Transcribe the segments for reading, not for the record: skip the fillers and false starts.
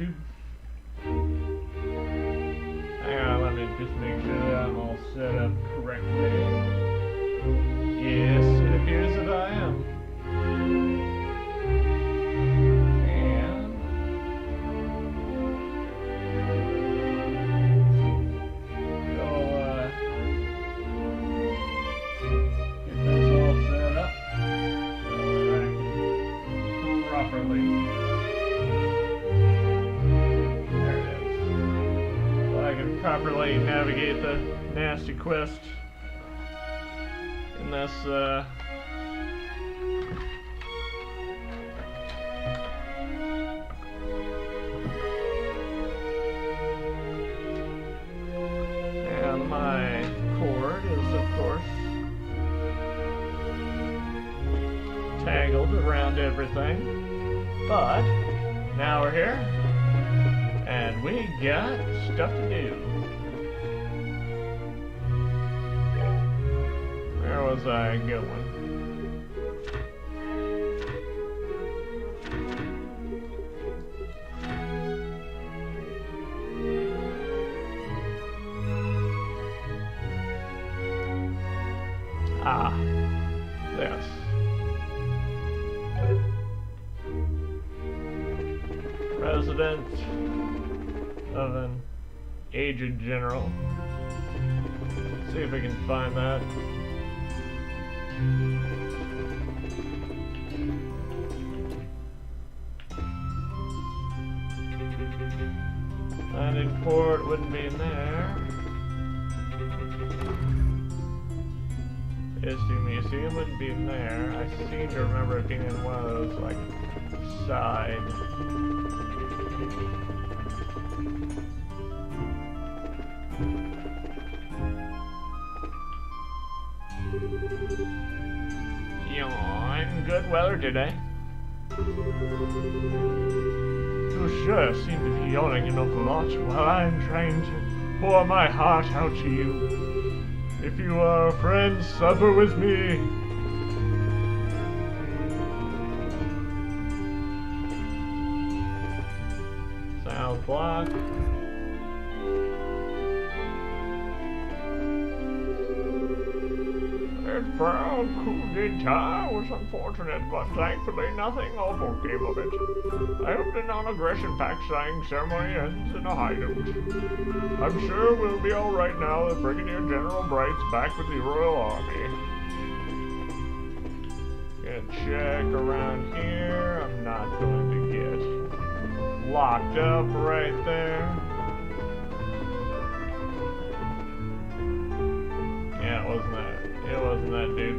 altitude. Hang on, let me just make sure that I'm all set up correctly. Yes, it appears that I am. And I'll get this all set up so that I can properly. There it is. So I can properly navigate the nasty quest in this and my cord is of course tangled around everything, but now we're here and we got stuff to do. Where was I going? Ah, this. Resident of an aged general. Let's see if I can find that. Landing port wouldn't be in there. History Museum wouldn't be in there. I seem to remember it being in one of those, like, side. Yawn. Good weather today. You sure seem to be yawning an awful lot while I'm trying to pour my heart out to you. If you are a friend, suffer with me. South block. That foul coup d'etat was unfortunate, but thankfully nothing awful came of it. I hope the non-aggression pact signing ceremony ends in a hideout. I'm sure we'll be alright now that Brigadier General Bright's back with the Royal Army. Gonna check around here. I'm not going to get locked up right there. Yeah, it wasn't that. It wasn't that dude.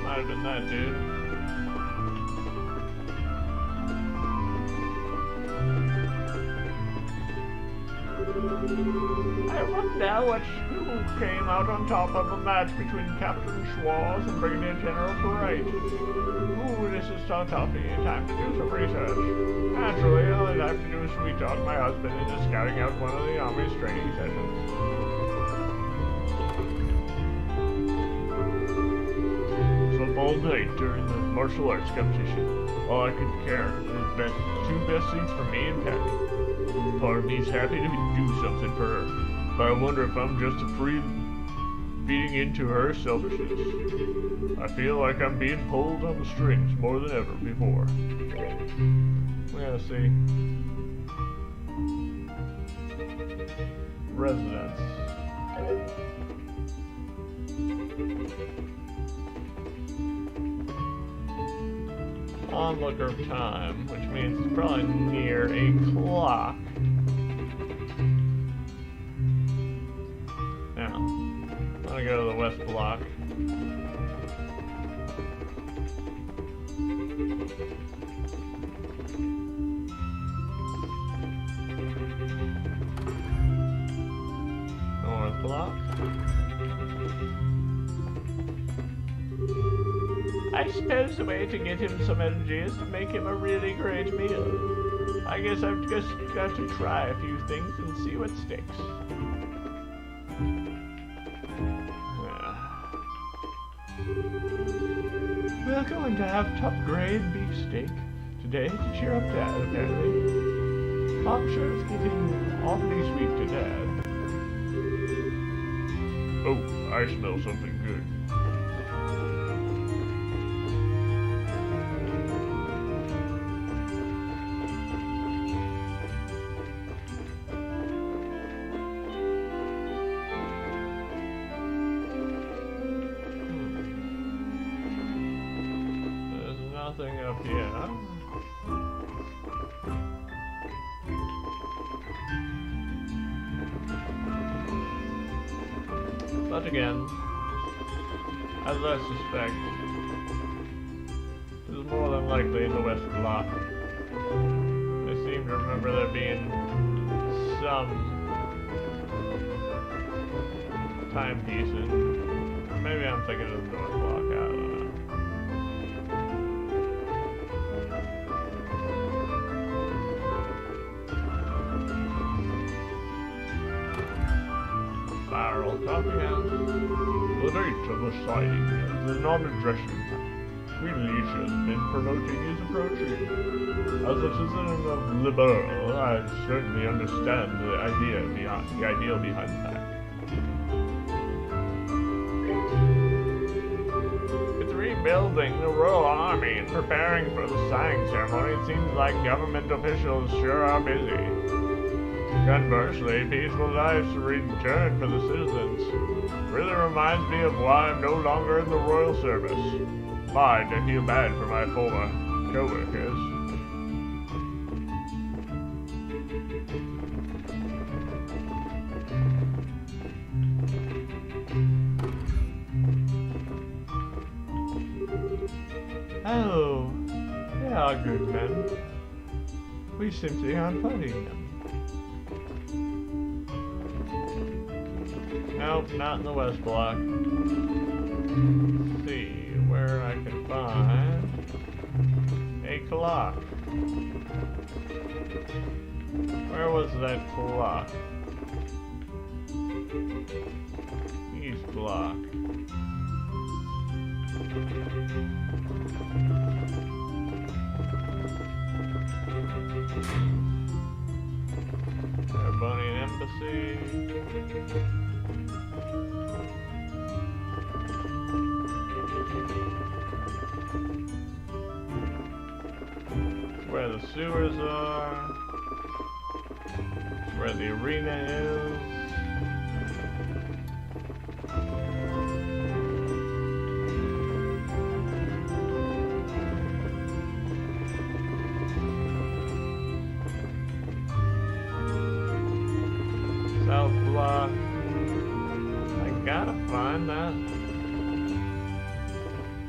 Might have been that dude. I wonder which who came out on top of a match between Captain Schwartz and Brigadier General Bright. Ooh, this is so toughy. Time to do some research. Naturally, all I'd have to do is sweet talk my husband into scouting out one of the Army's training sessions. Some all night during the martial arts competition. All I could care is two best seats for me and Patty. Part of me's happy to do something for her, but I wonder if I'm just feeding into her selfishness. I feel like I'm being pulled on the strings more than ever before. We're gonna see. Residence. Onlooker time, which means it's probably near a clock. Now, I'm gonna go to the west block. North block. I suppose the way to get him some energy is to make him a really great meal. I guess I've just got to try a few things and see what sticks. going to have top-grade beefsteak today to cheer up Dad, apparently. Mom sure is getting awfully sweet to Dad. Oh, I smell something good. Nothing up here. But again, as I suspect, it is more than likely in the West Block. I seem to remember there being some timepieces. Maybe I'm thinking of the North Block, I don't know. Barrel Coffee House. The date of the signing of the non-aggression Queen has been promoting is approaching. As a citizen of Liberl, I certainly understand the ideal behind that. With rebuilding the Royal Army and preparing for the signing ceremony, it seems like government officials sure are busy. Conversely, peaceful lives return for the citizens. Really reminds me of why I'm no longer in the royal service. Fine, I feel bad for my former co-workers. Oh, they are good men. We simply aren't finding them. Nope, not in the West Block. Let's see where I can find a clock. Where was that clock? East Block. Carbonian Embassy. Where the sewers are, where the arena is. South Block. I gotta find that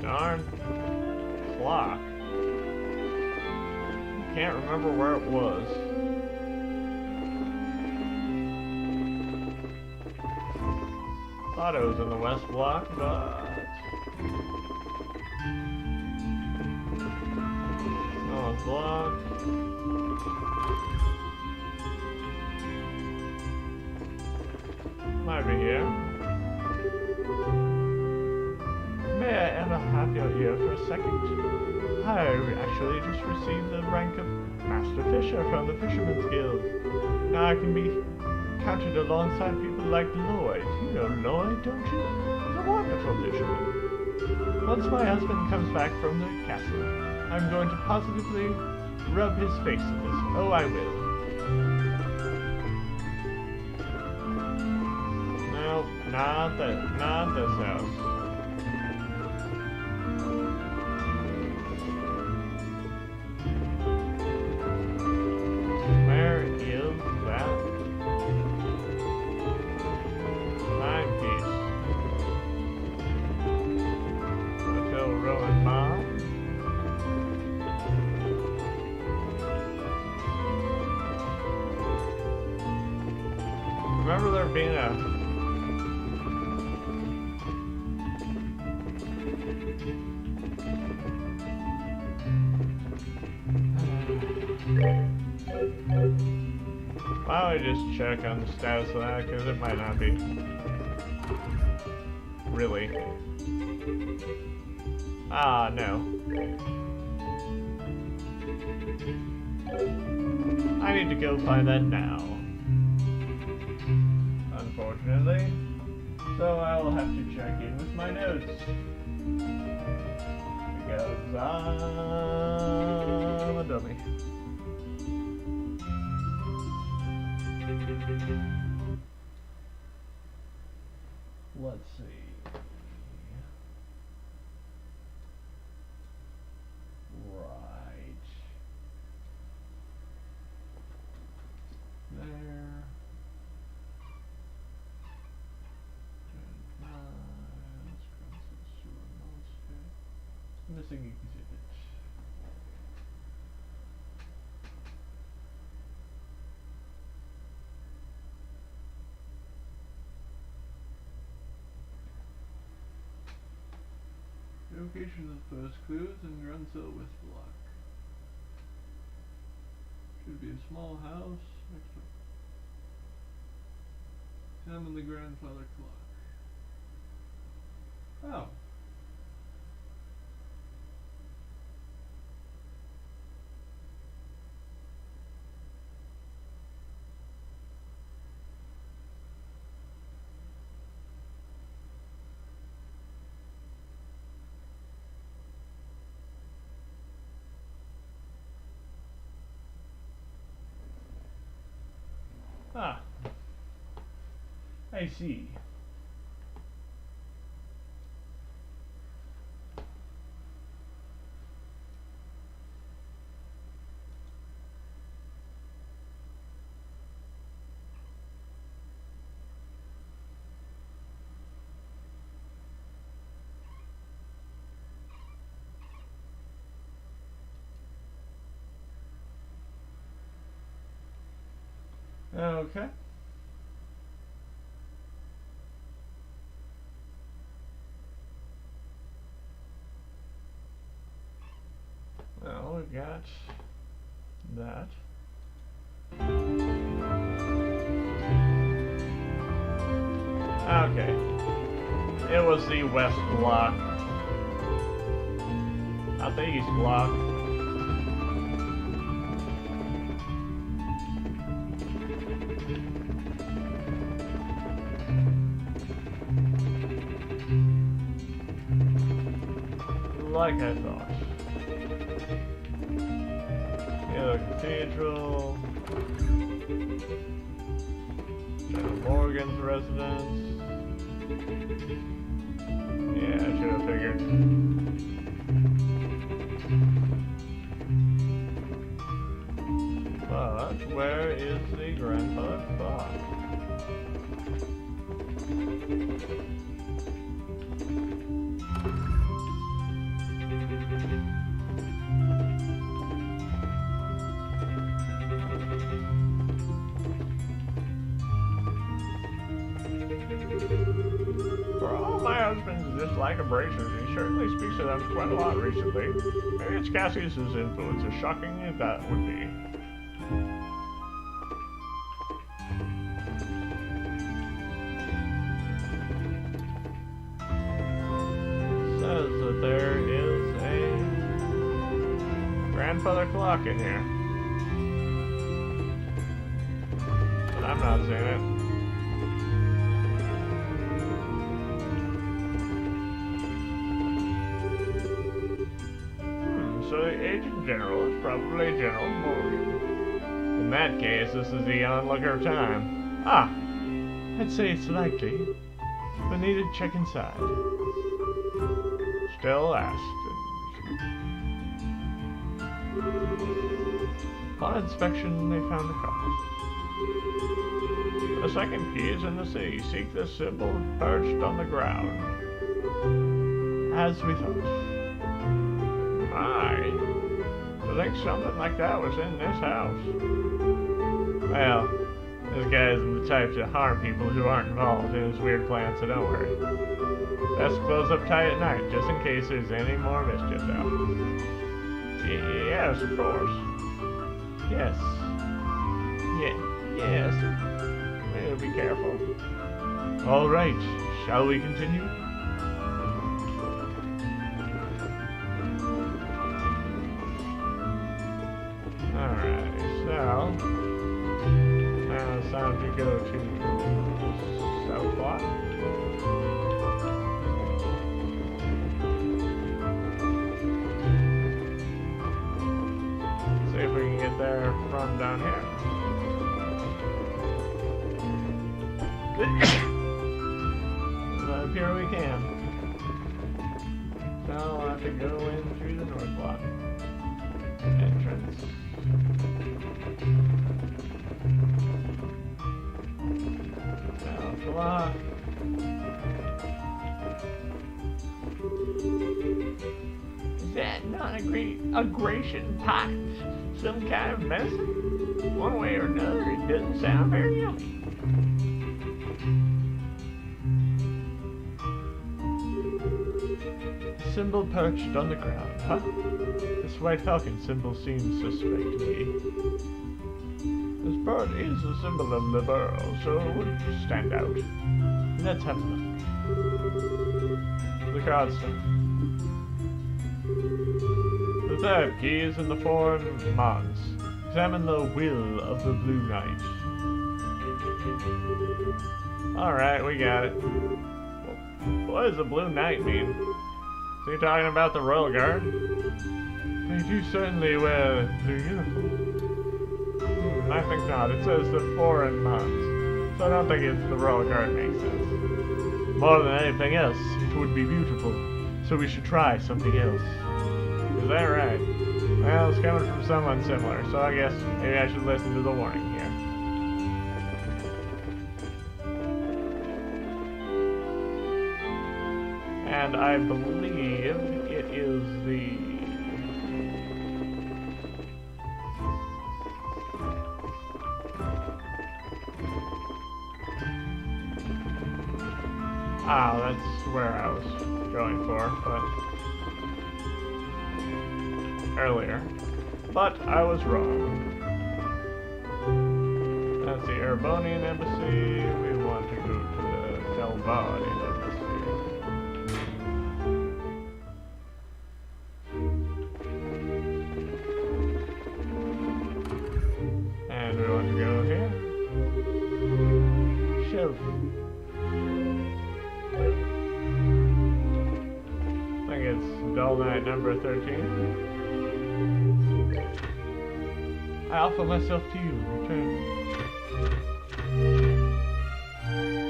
darn clock. Can't remember where it was. Thought it was in the West Block, but North Block. Might be here. May I ever have your ear for a second? I actually just received the rank of Master Fisher from the Fisherman's Guild. Now I can be counted alongside people like Lloyd. You know Lloyd, don't you? He's a wonderful fisherman. Once my husband comes back from the castle, I'm going to positively rub his face in this. Oh, I will. No, not this house. Remember there being a why don't I just check on the status of that, because it might not be. Really. Ah, no. I need to go find that now. Unfortunately. So I will have to check in with my notes. Because I'm a dummy. Let's see. Right. There. 10 miles, crosses sewer monster. Missing exhibit. The location of the first clue is in Grunsell West Block. Should be a small house next to examine the grandfather clock. Oh. Ah, I see. Okay. Well, we've got that. Okay. It was the west block. Not the east block. Like I thought. The cathedral. General Morgan's residence. Yeah, I should have figured. But where is the grandfather clock? Just like abrasives, he certainly speaks of them quite a lot recently. Maybe it's Cassius's influence, as shocking as that would be. Says that there is a grandfather clock in here. But I'm not seeing it. So the Agent General is probably General Morgan. In that case, this is the onlooker of time. Ah, I'd say it's likely, but need to check inside. Still Aston. Upon inspection, they found the car. The second key is in the city. Seek the symbol perched on the ground. As we thought. I think something like that was in this house. Well, this guy isn't the type to harm people who aren't involved in his weird plan, so don't worry. Best close up tight at night, just in case there's any more mischief out. Yes, of course. Yes. Yes. We'll be careful. All right, shall we continue? go to South Block. See if we can get there from down here. Up here we can. So I'll have to go in through the North Block entrance. South Block. Is that not a aggression times? Some kind of medicine? One way or another, it doesn't sound very yummy. Symbol perched on the ground, huh? This white falcon symbol seems suspect to me. This bird is the symbol of the borough, so it would stand out. Let's have a look. The card stuff. The third key is in the foreign Mons. Examine the will of the Blue Knight. Alright, we got it. What does the Blue Knight mean? Is he talking about the Royal Guard? They do certainly wear the uniform. I think not. It says the foreign Mons. So I don't think it's the Royal Guard makes sense. More than anything else, it would be beautiful. So we should try something else. Is that right? Well, it's coming from someone similar, so I guess maybe I should listen to the warning here. And I believe it is the... Ah, that's where I was going for, but... earlier. But I was wrong. That's the Erebonian Embassy. We want to go to the Telvarian Embassy. And we want to go here. Shelf. I think it's Dull Night number 13. I offer myself to you. Return.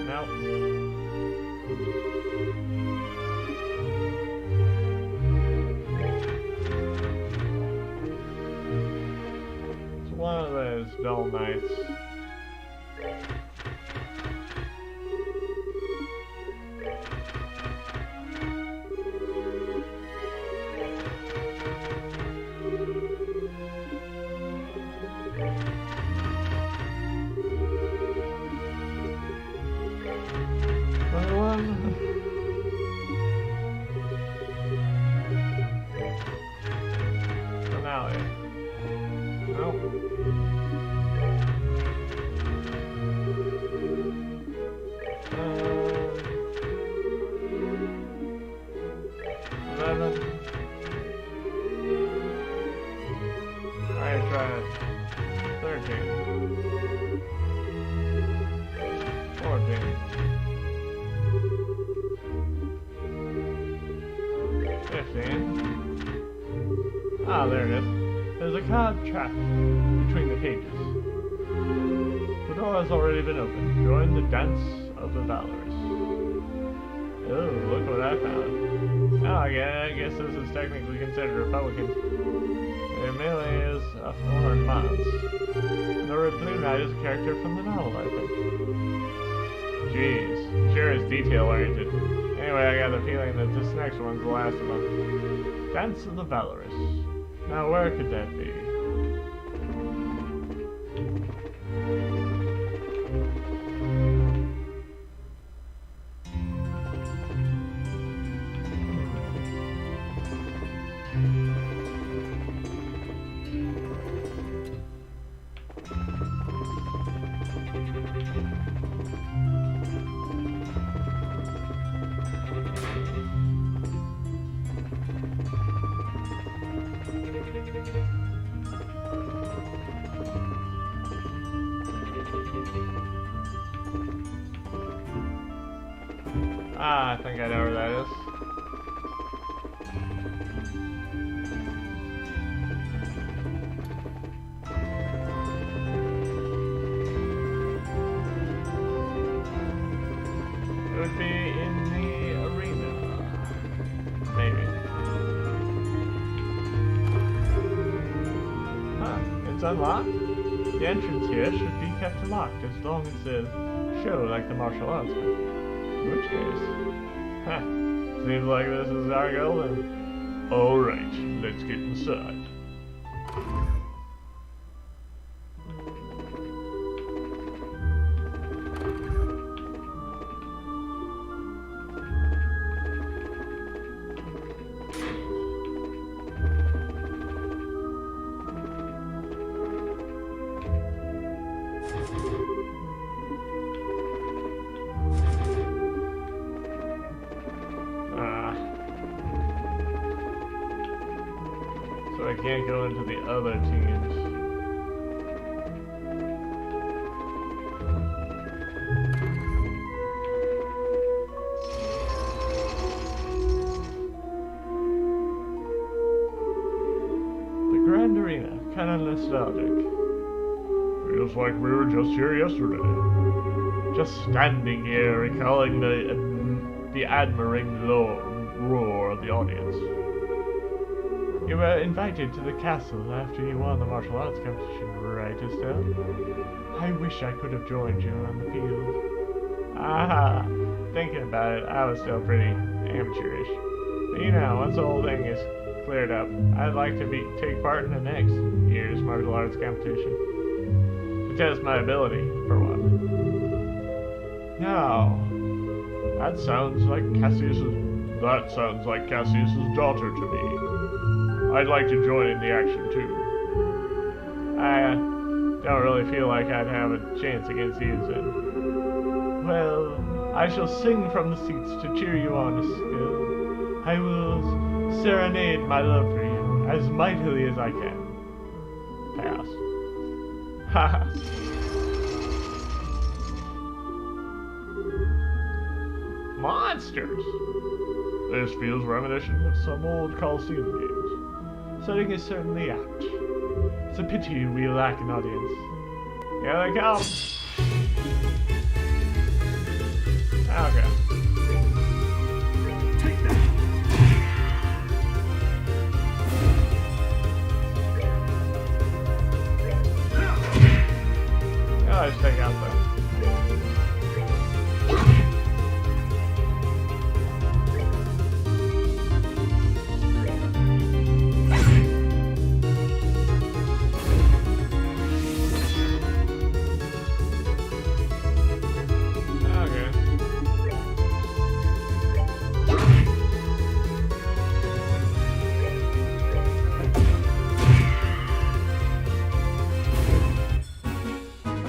Nope. It's one of those dull nights. Ah, there it is. There's a card trapped between the pages. The door has already been opened. Join the Dance of the Valorous. Oh, look what I found. Oh, I guess this is technically considered Republican. It merely is a foreign Mons. The Red Blue Knight is a character from the novel, I think. Jeez, sure is detail-oriented. Anyway, I got the feeling that this next one's the last of them. Dance of the Valorous. Now, where could that be? Ah, I think I know where that is. It would be in the arena. Maybe. Huh, it's unlocked? The entrance here should be kept locked as long as there's a show like the martial arts. In which case, seems like this is our goal then. Alright, let's get inside. So I can't go into the other teams. The Grand Arena, kinda nostalgic. Feels like we were just here yesterday. Just standing here, recalling the admiring roar of the audience. You were invited to the castle after you won the martial arts competition, right, Estelle? I wish I could have joined you on the field. Ah, thinking about it, I was still pretty amateurish. But you know, once the whole thing is cleared up, I'd like to take part in the next year's martial arts competition. To test my ability, for one. Now, that sounds like Cassius's daughter to me. I'd like to join in the action too. I don't really feel like I'd have a chance against you then. Well, I shall sing from the seats to cheer you on, Skill. I will serenade my love for you as mightily as I can. Pass. Haha. Monsters! This feels reminiscent of some old Coliseum games. Setting is certainly apt. It's a pity we lack an audience. Here they come! Okay. Take that! Oh, let's take out that.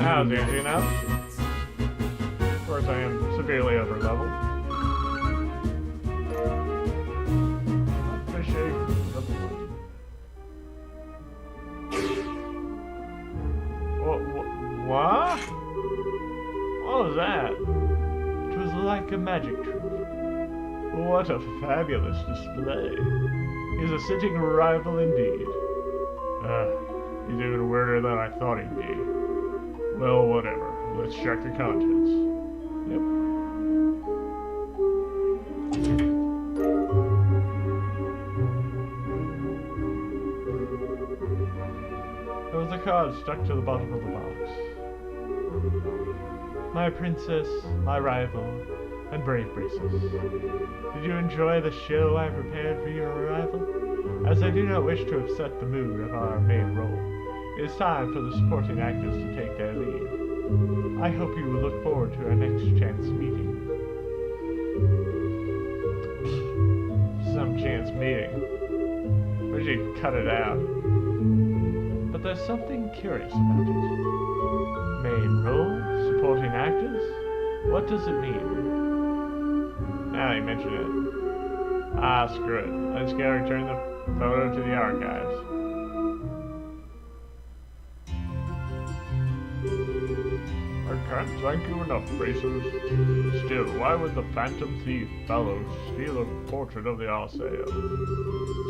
That was easy enough. Of course, I am severely over leveled. Appreciate level 1. What? What was that? It was like a magic trick. What a fabulous display. He's a sitting rival indeed. He's even weirder than I thought he'd be. Well, whatever. Let's check the contents. Yep. There was a card stuck to the bottom of the box. My princess, my rival, and brave Braces. Did you enjoy the show I prepared for your arrival? As I do not wish to upset the mood of our main role, it is time for the supporting actors to take their lead. I hope you will look forward to our next chance meeting. Some chance meeting. Wish you'd cut it out. But there's something curious about it. Main role? Supporting actors? What does it mean? Now you mention it. Ah, screw it. Let's go return the photo to the archives. Can't thank you enough, racers. Still, why would the phantom thief Bellows steal a portrait of the Arceo?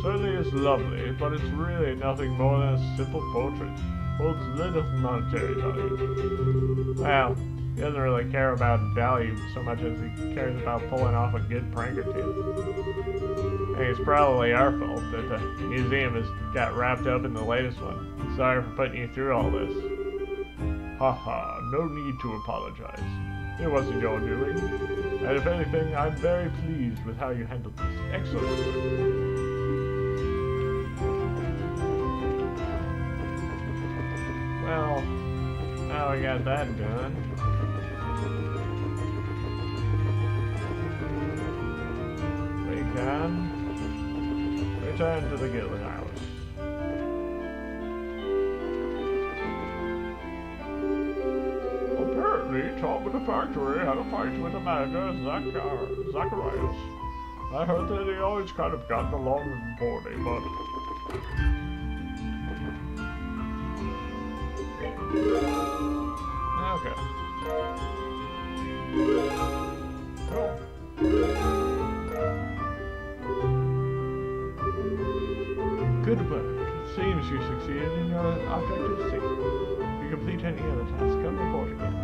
Certainly it's lovely, but it's really nothing more than a simple portrait. Holds little monetary value. Well, he doesn't really care about value so much as he cares about pulling off a good prank or two. And it's probably our fault that the museum has got wrapped up in the latest one. Sorry for putting you through all this. Haha, no need to apologize. It wasn't your doing. And if anything, I'm very pleased with how you handled this. Excellent. Well, now we got that done. We can return to the Gillen House. Apparently, Tom at the factory had a fight with the manager, Zacharias. I heard that he always kind of gotten along with Bordy, but... Okay. Cool. Good work. It seems you succeeded in your objective C. If you complete any other tasks, come report again.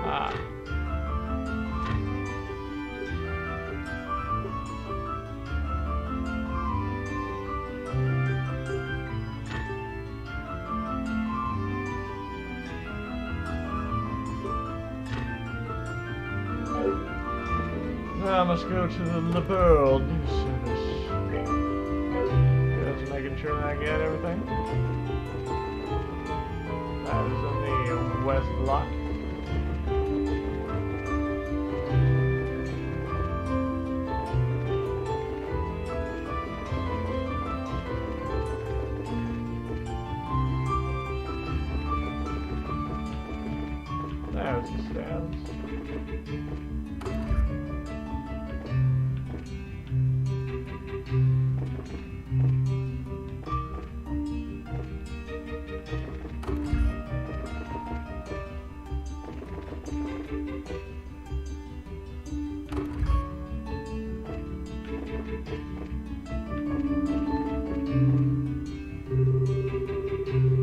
Ah. I must go to the LeBeau news service. Just making sure that I get everything. That is in the west block. There's the stairs.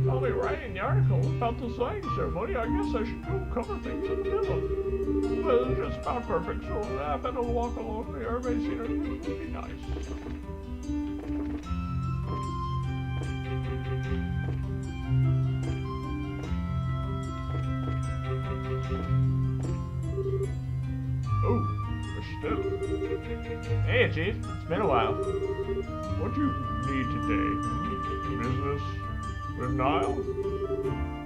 I'll be writing the article about the signing ceremony. I guess I should go cover things in the middle. Well, it's just about perfect, so I better walk along the urban scenery would be nice. Oh, you're still. Hey, Chief. It's been a while. What do you need today? Business with Niall?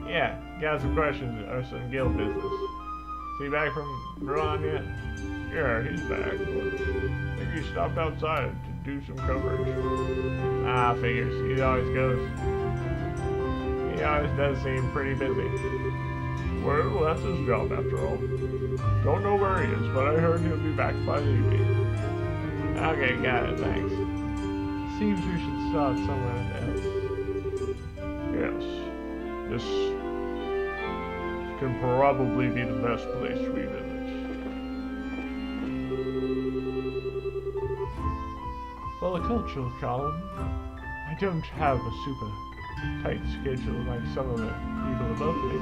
Yeah, got some questions or some guild business. Is he back from Ron yet? Yeah, he's back. I think he stopped outside to do some coverage. Ah, figures. He always goes. He always does seem pretty busy. Well, that's his job after all. Don't know where he is, but I heard he'll be back by the evening. Okay, got it, thanks. Seems we should start somewhere else. Yes, this can probably be the best place we visit. For the cultural column, I don't have a super tight schedule like some of the people above me.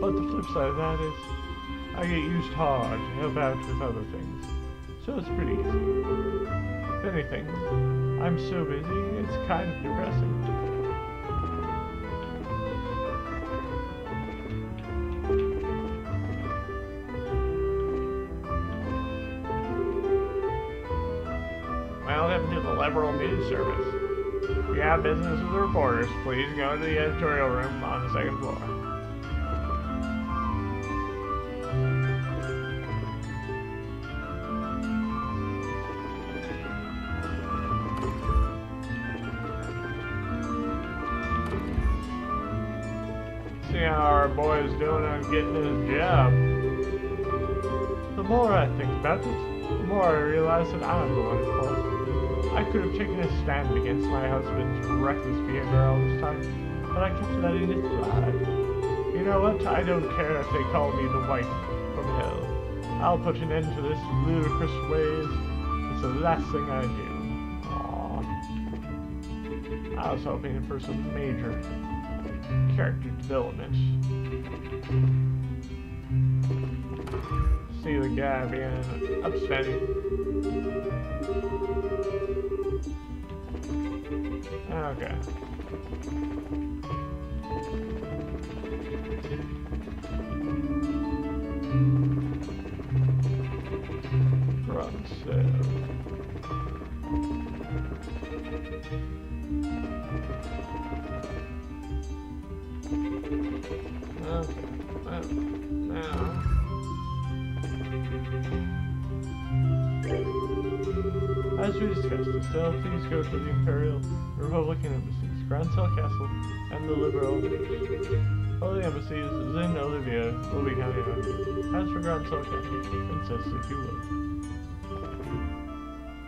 But the flip side of that is, I get used hard to help out with other things, so it's pretty easy. If anything, I'm so busy, it's kind of depressing. Welcome to the Liberal News Service. If you have business with the reporters, please go to the editorial room on the second floor. See how our boy is doing on getting his job. The more I think about it, the more I realize that I'm the one at fault. I could have taken a stand against my husband's reckless behavior all this time, but I kept letting it slide. You know what? I don't care if they call me the wife from hell. I'll put an end to this ludicrous ways. It's the last thing I do. Aww. I was hoping for some major character development. See the guy being upstanding. Okay. Run sale. Okay. Now. As we discussed, Estelle, please go to the Imperial Republican embassies, Grand Cell Castle, and the Liberal News. All the embassies, Zin, Olivia, will be counting on you. As for Grand Cell Castle, Princess, if you would.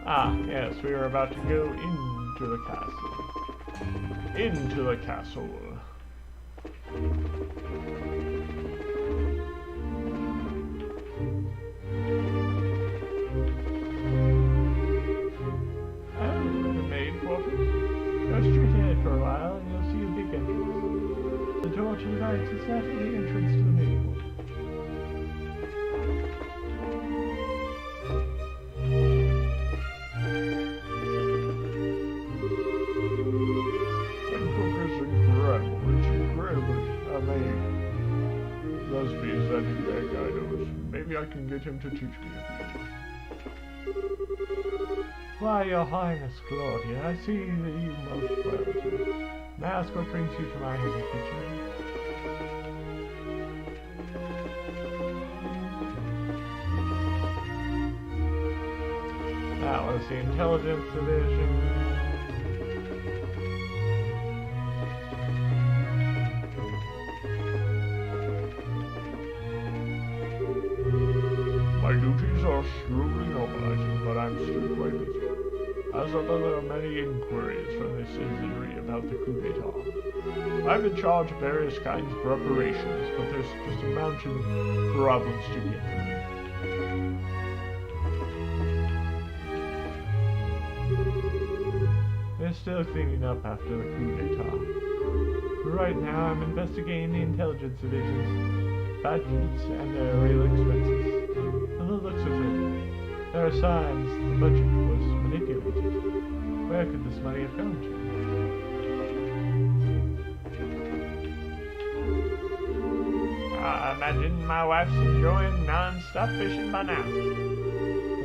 Ah, yes, we are about to go into the castle. Into the castle. It's not the entrance to the main one. And cookers and incredible. I mean, Lesbia's that new guy knows. Maybe I can get him to teach me a few. Why, Your Highness Claudia, I see that you most well too. May I ask what brings you to my humble kitchen? That was the Intelligence Division. My duties are slowly normalizing, but I'm still quite busy. As of there are many inquiries from the citizenry about the coup d'etat. I'm in charge of various kinds of reparations, but there's just a mountain of problems to get through. They're still cleaning up after the coup d'etat. Right now, I'm investigating the Intelligence Division's budgets and their real expenses. From the looks of it, there are signs the budget was manipulated. Where could this money have gone to? I imagine my wife's enjoying non-stop fishing by now. At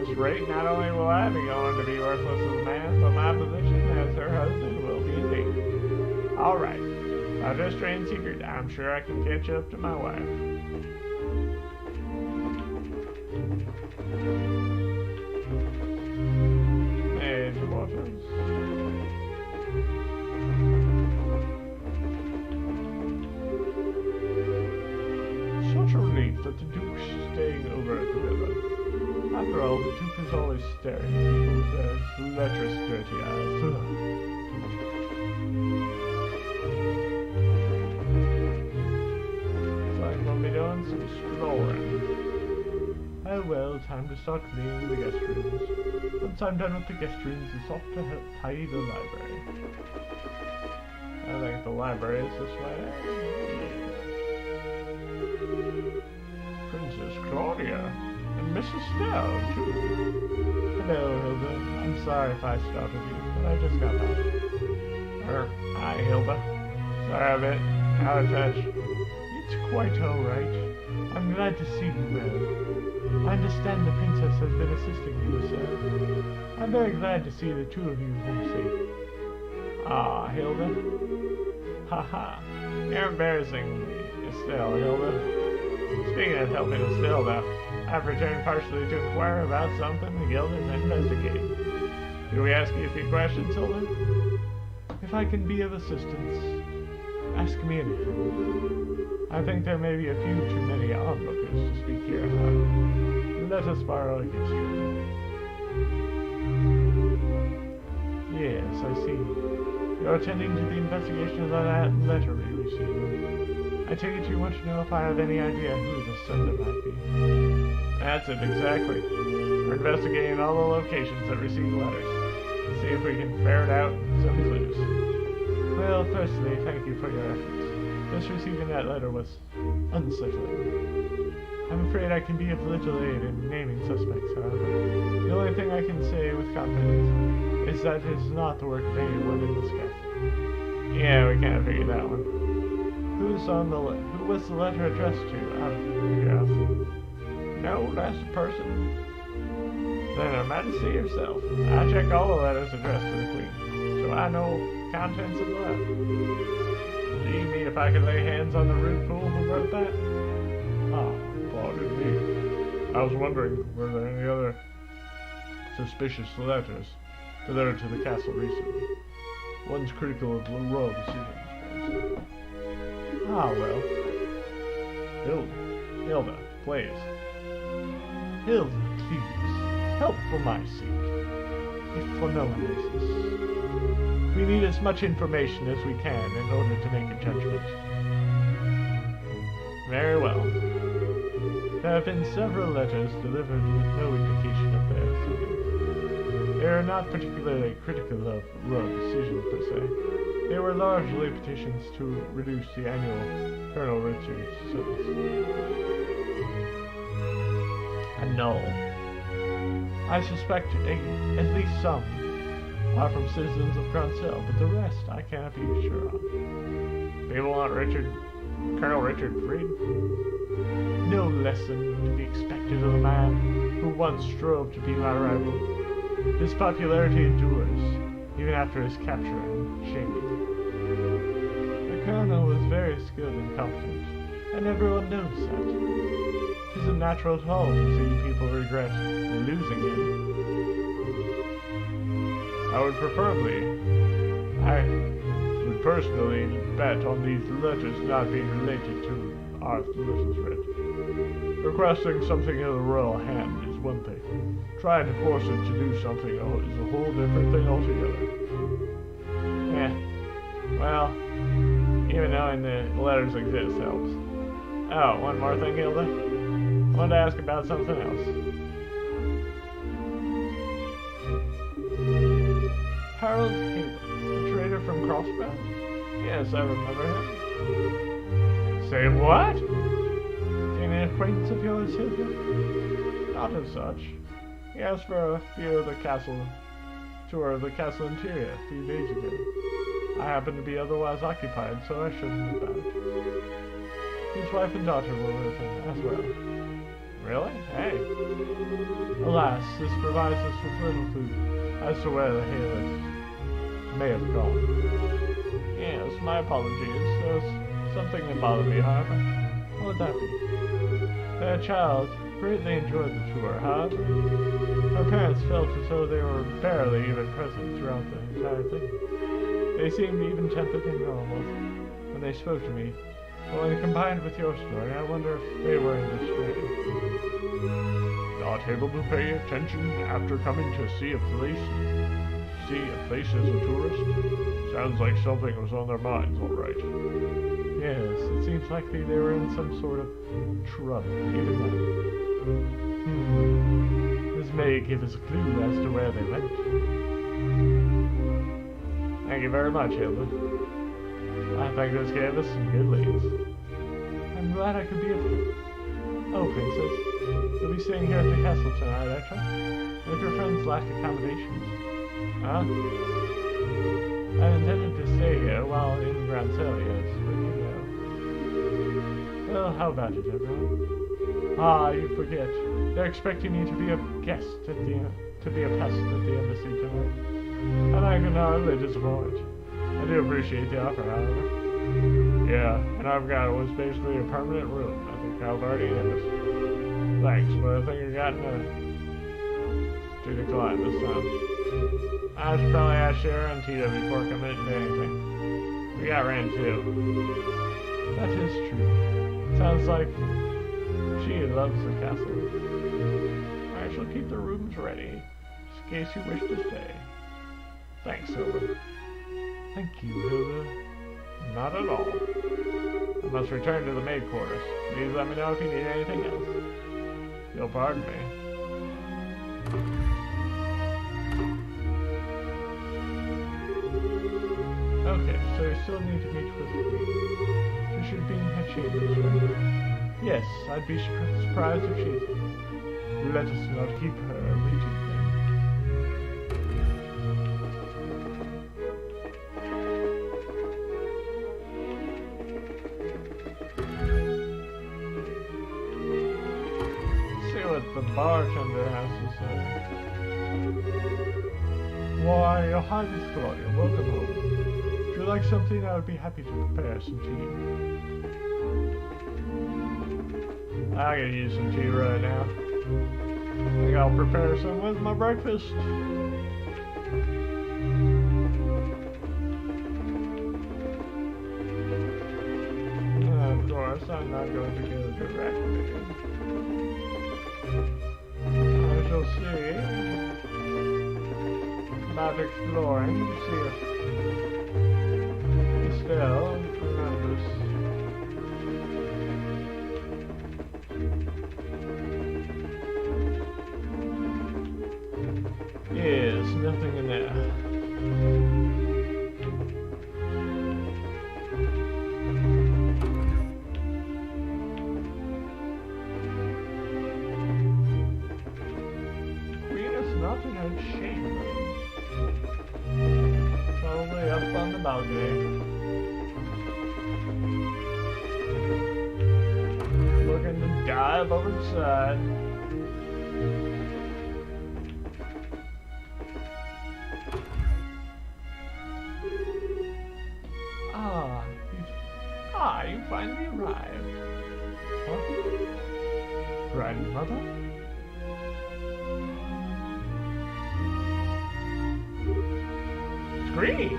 this rate, not only will I be going to be worthless as a man, but my position as her husband will be in danger. Alright, I'll just train secret. I'm sure I can catch up to my wife. Headquarters. Such a relief that the Duke's staying over at the villa. After all, the Duke is always staring at people with their lecherous, dirty eyes. So I'm going to be doing some exploring. Oh well, time to start cleaning the guest rooms. Once I'm done with the guest rooms, it's off to help tidy the library. I think the library is this way. Princess Claudia. And Mrs. Stell, too. Hello, Hilda. I'm sorry if I startled you, but I just got back. Hi, Hilda. Sorry a bit out of touch. It's quite alright. I'm glad to see you well. I understand the princess has been assisting you, sir. I'm very glad to see the two of you home safe. Ah, Hilda. Haha. You're embarrassing me, Estelle, Hilda. Speaking of helping Estelle, though, I've returned partially to inquire about something the guild is investigating. Can we ask you a few questions, Hilda? If I can be of assistance, ask me anything. I think there may be a few too many onlookers to speak here. Let us borrow a guest room. Yes, I see. You're attending to the investigation of that letter we received. I take it you want to know if I have any idea who the sender might be. That's it, exactly. We're investigating all the locations that receive letters. See if we can ferret out some clues. Well, firstly, thank you for your efforts. Just receiving that letter was unsettling. I'm afraid I can be of little aid in naming suspects, however. The only thing I can say with confidence is that it is not the work of anyone in this castle. Yeah, we can't figure that one. Who was the letter addressed to, out of curiosity? No, that's the person. Then Her Majesty herself. I check all the letters addressed to the Queen, so I know contents of the letter. Believe me, if I could lay hands on the rude fool who wrote that. Pardon me. I was wondering, were there any other suspicious letters delivered to the castle recently? One's critical of royal decisions, for example. Ah, well. Hilda, please. Hilda, please. Help for my sake. If for no reasons. We need as much information as we can in order to make a judgment. Very well. There have been several letters delivered with no indication of their sending. They are not particularly critical of royal decisions per se. They were largely petitions to reduce the annual Colonel Richard's service. No. I suspect at least some are from citizens of Gronsell, but the rest I cannot be sure of. People want Colonel Richard freed? No lesson to be expected of a man who once strove to be my rival. His popularity endures, even after his capture and shaming. The colonel was very skilled and competent, and everyone knows that. It is a natural toll to see people regret losing him. I would personally bet on these letters not being related to Arthur Lytton's writ. Requesting something in the royal hand is one thing. Trying to force it to do something is a whole different thing altogether. Well, even knowing the letters exist helps. Oh, one more thing, Hilda. I wanted to ask about something else. Harold Hayward, the trader from Crossbow? Yes, I remember him. Say what? Is he an acquaintance of yours, Hilda? Not as such. He asked for a tour of the castle interior a few days ago. I happened to be otherwise occupied, so I shouldn't have about. His wife and daughter were with him as well. Really? Hey. Alas, this provides us with little clue as to where the Haywards may have gone. Yes, my apologies. There was something that bothered me, however. What would that be? Their child greatly enjoyed the tour, however. Her parents felt as though they were barely even present throughout the entire thing. They seemed even tepid and normal when they spoke to me. But when combined with your story, I wonder if they were in distress. Not able to pay attention after coming to see a place as a tourist? Sounds like something was on their minds, all right. Yes, it seems like they were in some sort of trouble, even then. This may give us a clue as to where they went. Thank you very much, Hilda. I think this gave us some good leads. I'm glad I could be of help. Oh, Princess, you'll be staying here at the castle tonight, I trust? And if your friends lack accommodations. Huh? I intended to stay here while in Gronsell, yes, but you know. Well, how about it, everyone? Ah, you forget. They're expecting me to be a guest at to be a pest at the embassy tonight. And I can hardly disappoint. I do appreciate the offer, however. Yeah, and I've got what's basically a permanent room at the Calvardian Embassy. Thanks, but I think you're gotten to decline this time. I should probably ask Shara and Tito before committing to anything. We got Rand too. That is true. Sounds like she loves the castle. I shall keep the rooms ready, in case you wish to stay. Thanks, Hilda. Thank you, Hilda. Not at all. I must return to the maid quarters. Please let me know if you need anything else. You'll pardon me. Okay, so you still need to meet with me. She should be in her chambers, right? Yes, I'd be surprised if she's... Let us not keep her waiting then. The bartender has to say. Why, Your Highness Claudia, welcome home. If you like something, I would be happy to prepare some tea. I could use some tea right now. I think I'll prepare some with my breakfast. Of course, I'm not going to go directly. I shall see about exploring to see if Estelle remembers. Yes, nothing in there. Probably up on the balcony. Looking to dive over the side. You finally arrived. Huh? Grandmother? Green.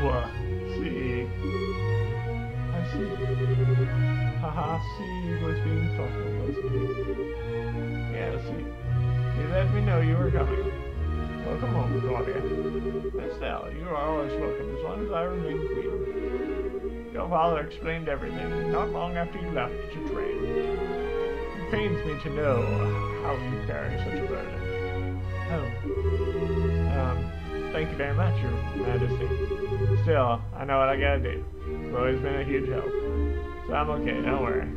What? See. I see. Haha, see was being thoughtful, wasn't he? Yeah, see. He let me know you were coming. Welcome home, Claudia. Estelle, you are always welcome as long as I remain queen. Your father explained everything not long after you left to train. It pains me to know how you carry such a burden. Oh. Thank you very much, Your Majesty. Still, I know what I gotta do. It's always been a huge help. So I'm okay, don't worry.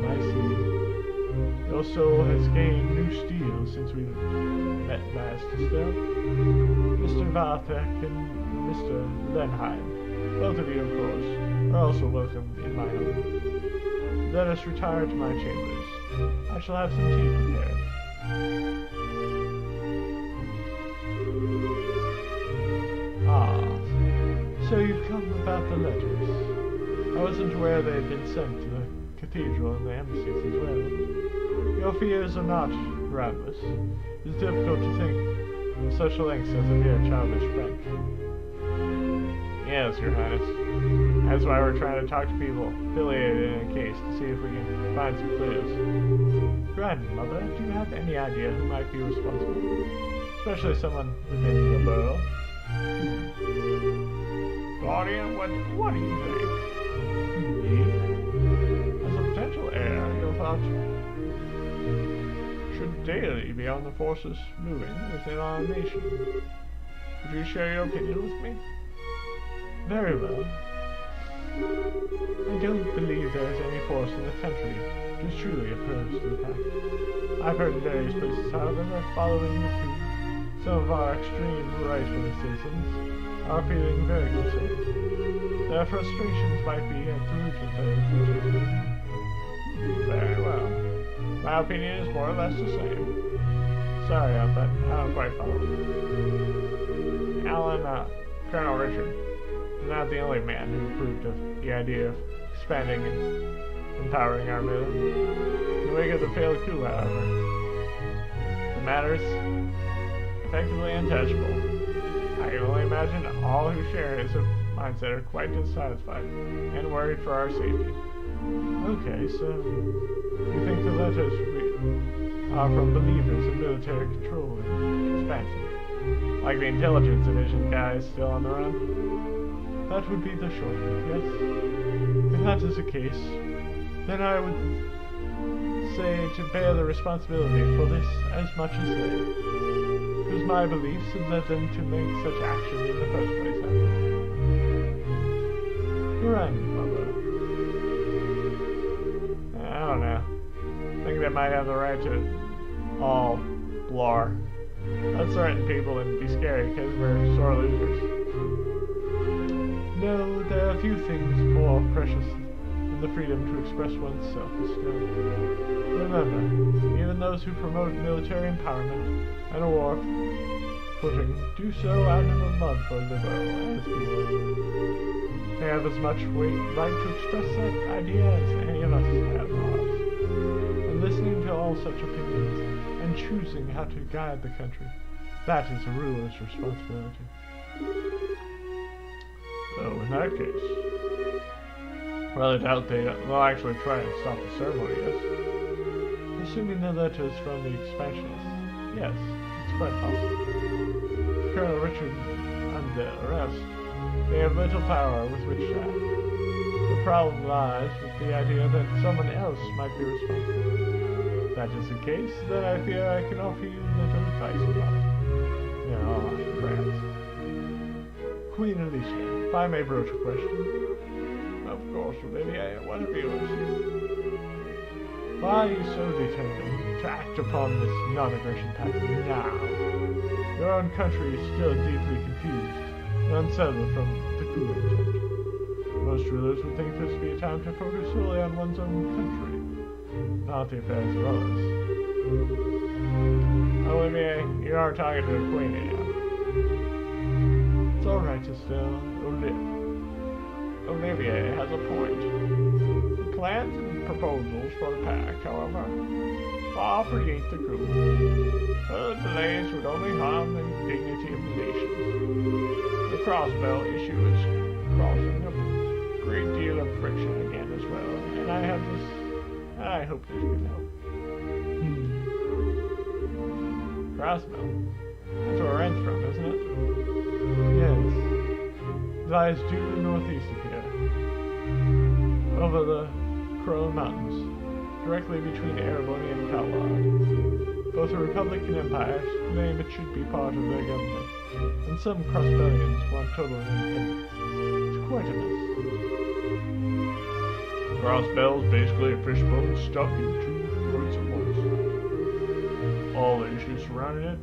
I see. Your soul has gained new steel since we met last, Estelle. Mr. Vathek and Mr. Lenheim, both of you, of course, are also welcome in my home. Let us retire to my chambers. I shall have some tea prepared. So you've come about the letters. I wasn't aware they had been sent to the cathedral and the embassies as well. Your fears are not groundless. It is difficult to think of such lengths as a mere childish prank. Yes, Your Highness. That's why we're trying to talk to people affiliated in a case to see if we can find some clues. Grandmother, do you have any idea who might be responsible? Especially someone within the borough. Claudia, what do you think? Me? As a potential heir, your thought should daily be on the forces moving within our nation. Would you share your opinion with me? Very well. I don't believe there is any force in the country which is truly opposed to the pact. I've heard in various places, however, that following the coup, some of our extreme right-wing citizens are feeling very concerned. Their frustrations might be at the root of their future. Very well. My opinion is more or less the same. Sorry, but I don't quite follow. Alan, Colonel Richard, is not the only man who approved of the idea of expanding and empowering our movement. In the wake of the failed coup, however, the matter is effectively untouchable. I can only imagine all who share his mindset are quite dissatisfied and worried for our safety. Okay, so you think the letters are from believers in military control and expansion? Like the intelligence division guy is still on the run? That would be the short of it, yes. If that is the case, then I would say to bear the responsibility for this as much as they. It was my beliefs that led them to make such action in the first place. Grandmother. I don't know. I think they might have the right to all blar. Uncertain people and be scary because we're sore losers. No, there are few things more precious than the freedom to express oneself still. Remember, even those who promote military empowerment and a war footing do so out of a love for liberal as people. They have as much right to express that idea as any of us have ours. And listening to all such opinions and choosing how to guide the country, that is a ruler's responsibility. So in that case, well, I doubt they'll actually try and stop the ceremony, yes? Assuming the letter is from the expansionists, yes, it's quite possible. With Colonel Richard under arrest, they have little power with which to act. The problem lies with the idea that someone else might be responsible. If that is the case, then I fear I can offer you little advice about it. Perhaps. Queen Alicia, if I may broach a question. Of course, Olivia, whatever you wish. Why are you so determined to act upon this non-aggression pact now? Your own country is still deeply confused and unsettled from the coup attempt. Most rulers would think this to be a time to focus solely on one's own country, not the affairs of others. Olivier, you are talking to the Queen now. It's alright, Estelle. Olivier has a point. The plans and proposals for the pact, however, far predate the coup. Further delays would only harm the dignity of the nation. The Crossbell issue is causing a great deal of friction again as well, and I hope this can help. Crossbell. That's where Ren's from, isn't it? Yes. It lies due northeast of here. Over the Crow Mountains, directly between Erebony and Kalwad. Both the Republic and Empire claim it should be part of their government, and some Crossbellians want total independence. It's quite a mess. Crossbell's basically a fishbone stuck in two joints at once. All the issues surrounding it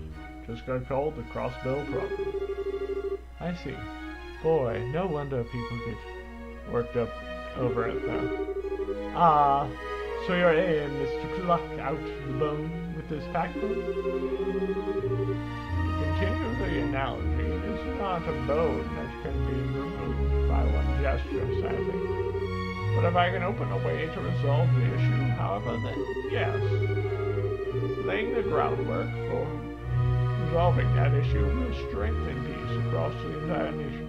just got called the Crossbell problem. I see. Boy, no wonder people get worked up over it, though. Ah, so your aim is to pluck out the bone with this backbone? To continue the analogy, it's not a bone that can be removed by one gesture, sadly. But if I can open a way to resolve the issue, however, then yes. Laying the groundwork for resolving that issue will strengthen peace across the entire nation,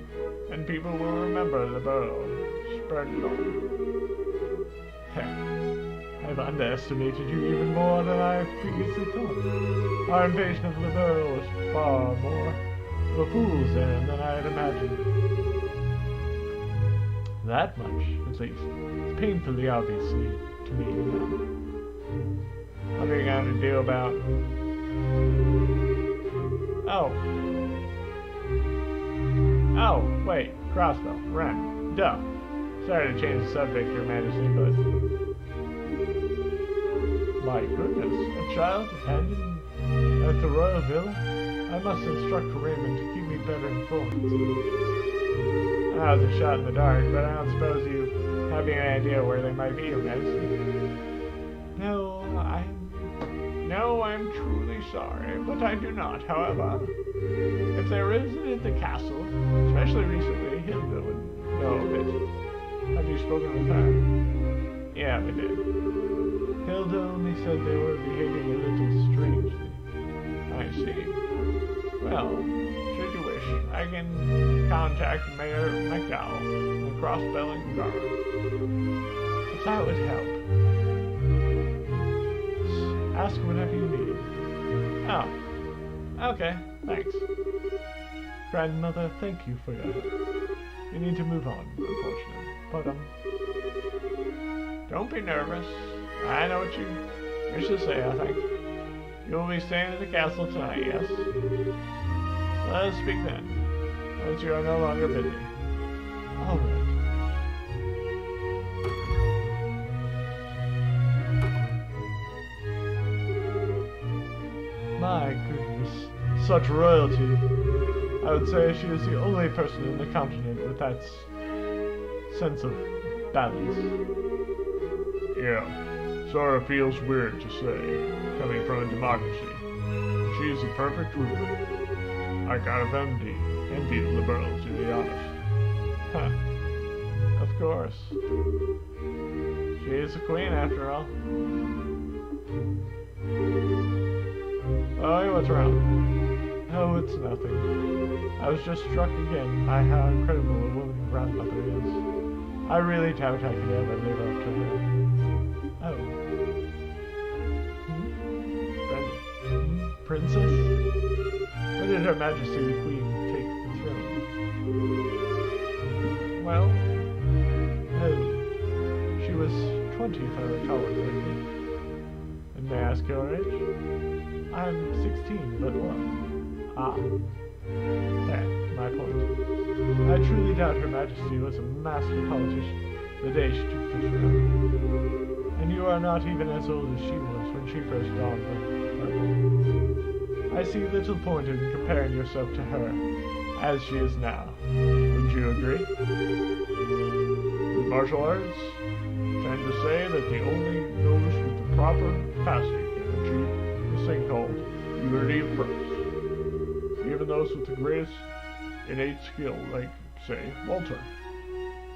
and people will remember the borough spread it on. Heck, I've underestimated you even more than I previously thought. Our invasion of Liberl was far more of a fool's errand than I had imagined. That much, at least, is painfully obviously to me now. What are you going to do about... Oh, wait, Crossbell, Ren, duh. Sorry to change the subject, Your Majesty, but... My goodness, a child abandoned at the Royal Villa? I must instruct Raymond to keep me better informed. That was a shot in the dark, but I don't suppose you have any idea where they might be, Your Majesty. No, I'm truly sorry, but I do not. However, if they visited the castle, especially recently, Hilda would know of it. Have you spoken with her? Yeah, we did. Hilda only said they were behaving a little strangely. I see. Well, should you wish, I can contact Mayor McDowell and Crossbell Guard. If that would help. Ask whatever you need. Oh. Okay, thanks. Grandmother, thank you for your help. You need to move on, unfortunately. But, don't be nervous. I know what you wish to say, I think. You'll be staying at the castle tonight, yes? Let us speak then, once you are no longer busy. All right. My goodness, such royalty. I would say she is the only person in the continent with that sense of balance. Yeah, sorta feels weird to say, coming from a democracy. She is the perfect ruler. I kind of envy the liberals, to be honest. Huh. Of course. She is the queen, after all. Oh, what's wrong? Oh, it's nothing. I was just struck again by how incredible a woman grandmother is. I really doubt I could ever live up to her. Oh. Princess? When did Her Majesty the Queen take the throne? Well, she was 20 if I recall correctly. And may I ask your age? I'm 16, but what? Ah. There, my point. I truly doubt Her Majesty was a master politician the day she took the throne. And you are not even as old as she was when she first donned the purple. I see little point in comparing yourself to her, as she is now. Wouldn't you agree? With martial arts, tend to say that the only those with the proper capacity can achieve this thing called unity of purpose. Even those with the greatest innate skill, like, say, Walter,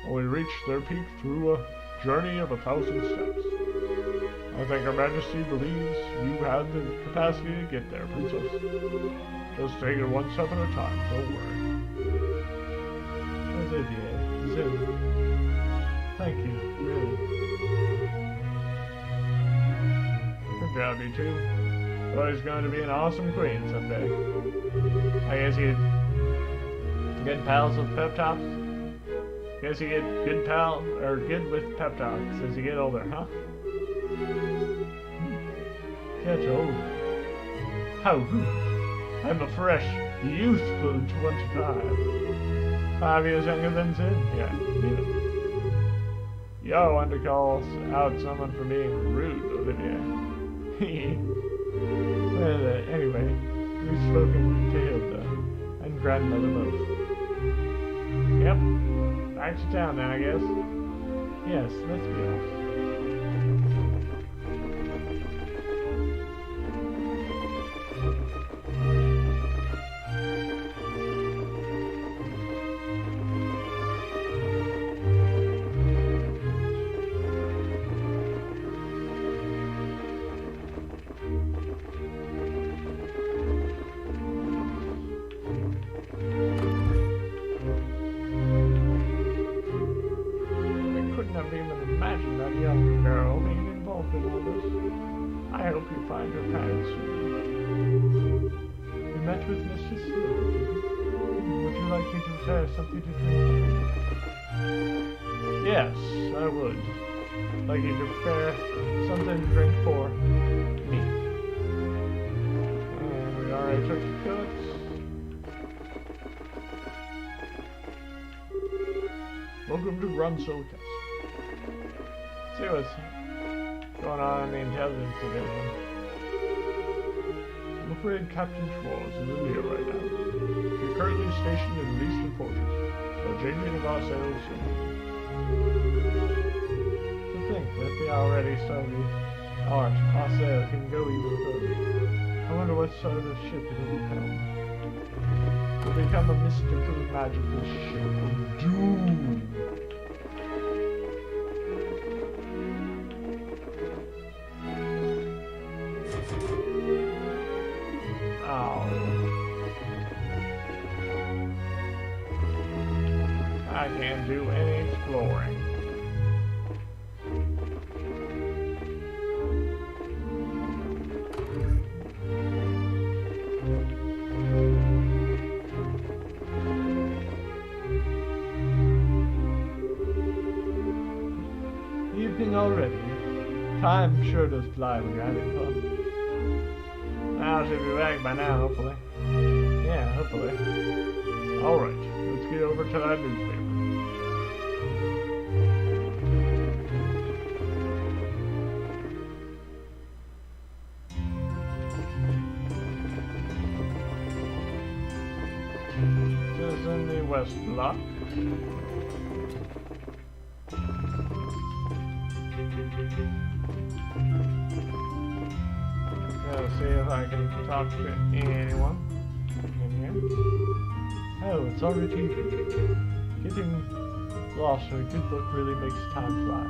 only reach their peak through a journey of 1,000 steps. I think Her Majesty believes you have the capacity to get there, Princess. Just take it one step at a time, don't worry. Olivier, Zoom. Thank you, really. Good job, you two. Chloe's going to be an awesome queen someday. I guess you get pals with pep talks? Guess you get good with pep talks as you get older, huh? Get old. How rude. I'm a fresh, youthful 25. 5 years younger than Zin. Yeah, you know. Yo, want to call out someone for being rude, Olivia. Well, anyway, we've spoken to Hilda and grandmother both. Yep. Back to town then, I guess. Yes, let's be off. Find her parents soon. You met with Mr. Silver. Would you like me to prepare something to drink? Yes, I would. Like you to prepare something to drink for me. We already took the cuts. Welcome to Grunsoul Castle. See what's going on in the intelligence division. I'm afraid Captain Schwartz is in here right now. She's currently stationed in the Eastern Fortress, but changing of our sails soon. To think that they already started our sail can go even further. I wonder what sort of ship it will become. It will become a mystical, magical ship of doom. I can't do any exploring. sleeping already? Time sure does fly when you're having fun. I should be back by now, hopefully. Yeah, hopefully. Alright, let's get over to that newspaper. This is in the West Block. Gotta see if I can talk to anyone in here. Oh, it's already evening. Getting lost in a good book really makes time fly.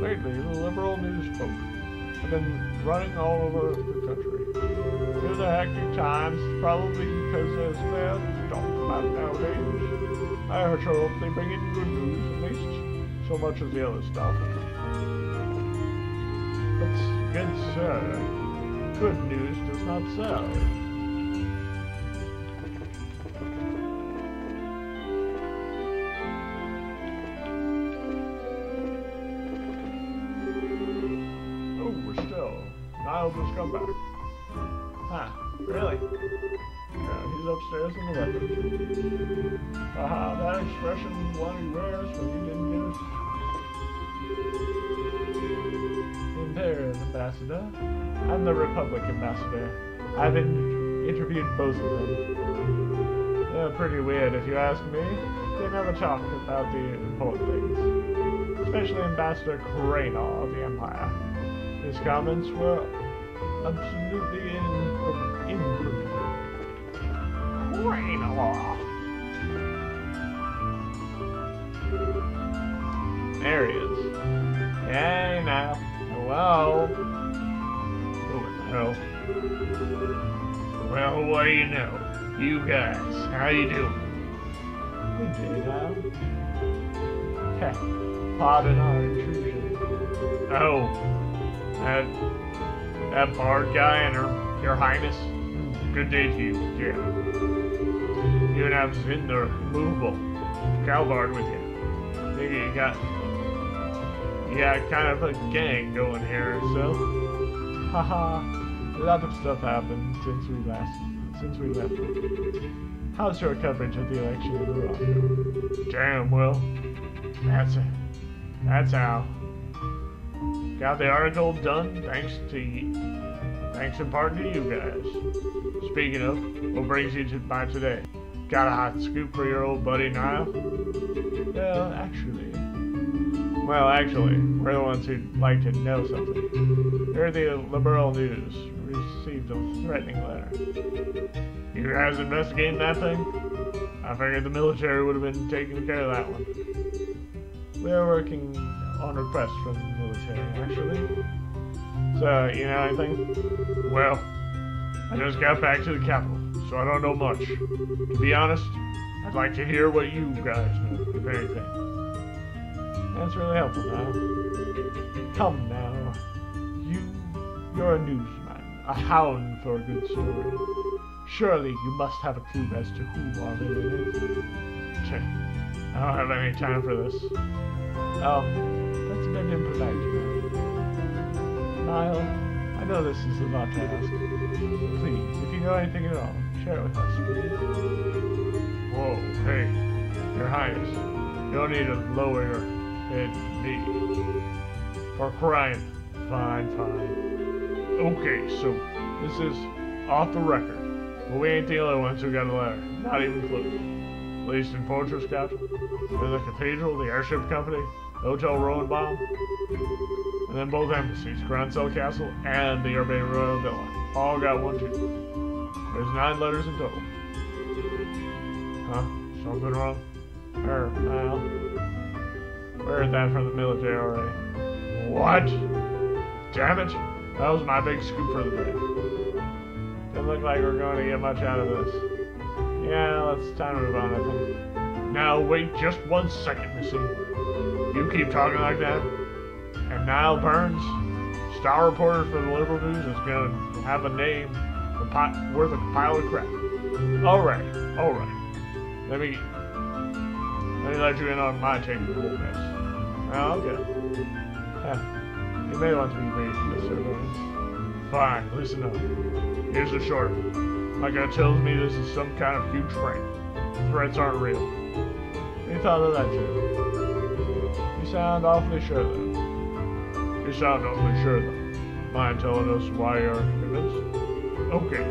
Lately, the liberal news folk have been running all over the country. Through the hectic times, probably because there's little to talk about nowadays. I sure hope they bring in good news, at least so much as the other stuff. But, good sir, good news does not sell. Niall just come back. Huh, really? Yeah, he's upstairs in the records. Haha, that expression one he wears when you didn't get it. Imperial Ambassador and the Republic Ambassador. I've interviewed both of them. They're pretty weird if you ask me. They never talk about the important things. Especially Ambassador Cranar of the Empire. His comments were absolutely inappropriate. Cranar! There he is. Hey now. Hello? What the hell? Well, what do you know? You guys, how you doing? Good day now. Heh, pardon our intrusion. Oh. That bard guy and your highness. Good day to you, yeah. You and have in the movable Calvard with you. Maybe you got kind of a gang going here, so. Haha, a lot of stuff happened since we left. How's your coverage of the election in Morocco? Damn, well, that's how. Got the article done thanks in part to you guys. Speaking of, what brings you by today? Got a hot scoop for your old buddy Niall? Well, actually, we're the ones who'd like to know something. Here the Liberal News received a threatening letter. You guys investigating that thing? I figured the military would have been taking care of that one. We're working on request from the military, actually. So, you know anything? Well, I just got back to the capital, so I don't know much. To be honest, I'd like to hear what you guys know, if anything. That's really helpful now. Come now. You're a newsman, a hound for a good story. Surely you must have a clue as to who our villain is. I don't have any time for this. That's a bit impolite, you know. Niall, I know this is a lot to ask. Please, if you know anything at all, share it with us, please. Whoa, hey, Your Highness, you don't need to lower your head to me. For crying. Fine. Okay, so this is off the record, but we ain't the only ones who got a letter. Not even close. At least in Fortress Capital, and the Cathedral, the Airship Company, Hotel Rowanbaum, and then both embassies, Grancel Castle and the Urbane Royal Villa, all got one too. There's 9 letters in total. Huh? Something wrong? Niall. We heard that from the military already. What? Damn it! That was my big scoop for the day. Doesn't look like we're going to get much out of this. Yeah, it's time to move on, I think. Now, wait just 1 second, Missy. You keep talking like that, and Niall Burns, star reporter for the Liberal News, is going to have a name worth a pile of crap. Alright. Let me let you in on my take of the whole mess. Oh, okay. You may want to be brief, Mr. Burns. Fine, listen up. Here's the short. My gut tells me this is some kind of huge prank. Threats aren't real. We thought of that too. You sound awfully sure though. You sound awfully sure though. Mind telling us why you're convinced? Okay.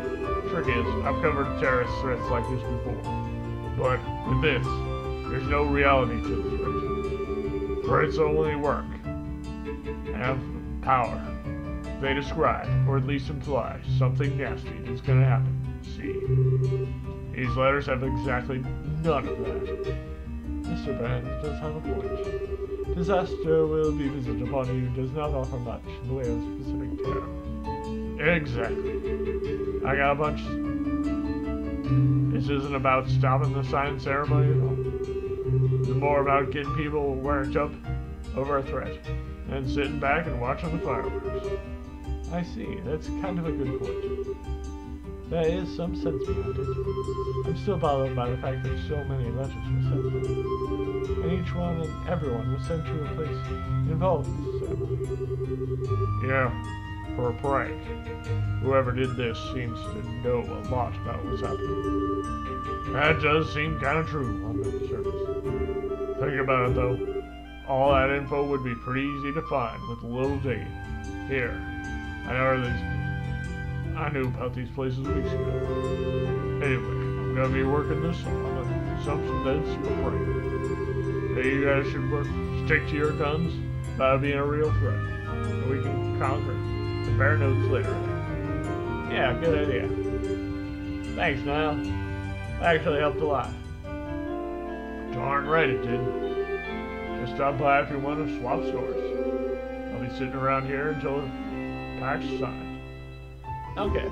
Trick is, I've covered terrorist threats like this before. But with this, there's no reality to the threat. Threats only work. Have power. They describe, or at least imply, something nasty is gonna happen. See? These letters have exactly none of that. Mr. Burns does have a point. Disaster will be visited upon you does not offer much in the way of specific terror. Exactly. I got a bunch. This isn't about stopping the sign ceremony at all. It's more about getting people worked up over a threat and sitting back and watching the fireworks. I see. That's kind of a good point. There is some sense behind it. I'm still bothered by the fact that so many letters were sent there. And each one and everyone was sent to a place involved in this ceremony. Yeah, for a prank. Whoever did this seems to know a lot about what's happening. That does seem kind of true on the surface. Think about it though. All that info would be pretty easy to find with a little digging. Here, I knew about these places weeks ago. Anyway, I'm gonna be working this on the assumption that it's a prank. Hey, you guys should stick to your guns about being a real threat. And we can conquer. Compare notes later. Yeah, good idea. Thanks, Niall. Actually helped a lot. Darn right it did. Just stop by if you want to swap stores. I'll be sitting around here until the pack's signed. Okay.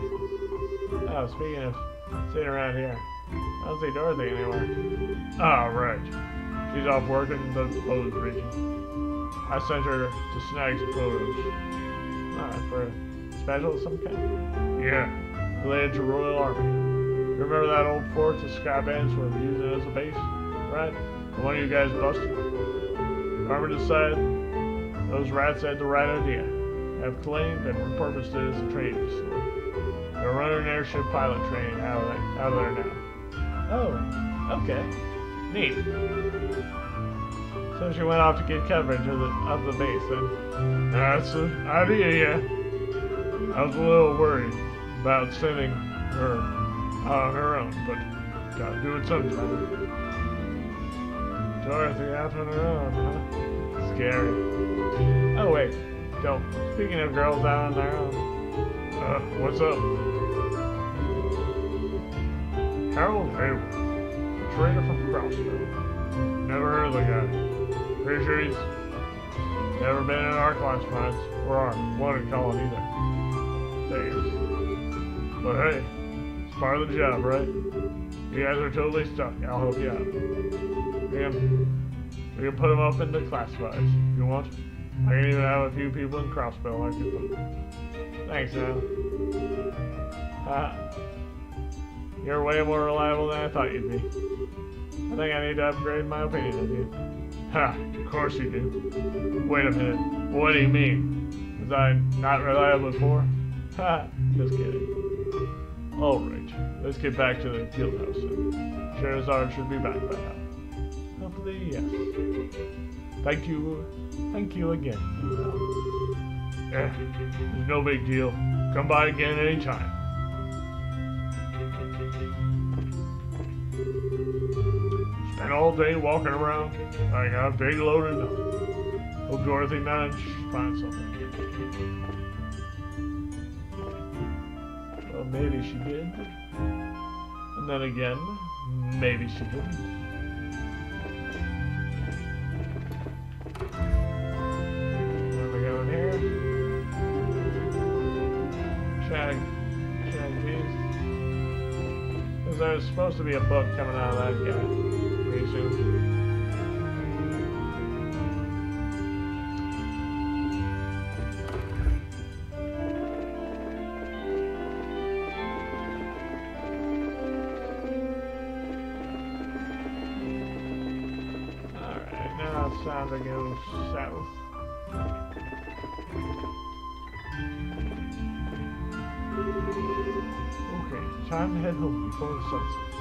Oh, speaking of sitting around here, I don't see Dorothy anywhere. Ah, right. She's off working in the Lowe's region. I sent her to snag some photos. For a special of some kind? Yeah, related to Royal Army. You remember that old fort the Sky Bandits were using as a base? Right? The one you guys busted? Army decided those rats had the right idea. Have claimed and repurposed it as a training facility. They're running an airship pilot training out of there now. Oh, okay. Neat. So she went off to get coverage of the base then? That's the idea, yeah. I was a little worried about sending her on her own, but gotta do it sometime. Dorothy out on her own, huh? Scary. Oh wait, don't. Speaking of girls out on their own. What's up? Harold Hayward, a trader from Crossville. Never heard of the guy. Pretty sure he's never been in our classifieds or our wanted column either. Days. But hey, it's part of the job, right? You guys are totally stuck. I'll help you out. We can put them up into classifieds if you want. I can even have a few people in Crossville I can put. Thanks, Al. You're way more reliable than I thought you'd be. I think I need to upgrade my opinion of you. Ha, of course you do. Wait a minute, what do you mean? Was I not reliable before? Ha, just kidding. Alright, let's get back to the guild house then. Sherazard should be back by now. Hopefully, yes. Thank you again. There's no big deal. Come by again anytime. Spent all day walking around. I got a big load of nothing. Hope Dorothy managed to find something. Well, maybe she did. And then again, maybe she didn't. There's supposed to be a book coming out of that guy pretty soon. time to go south. Okay, time to head home before the sun sets.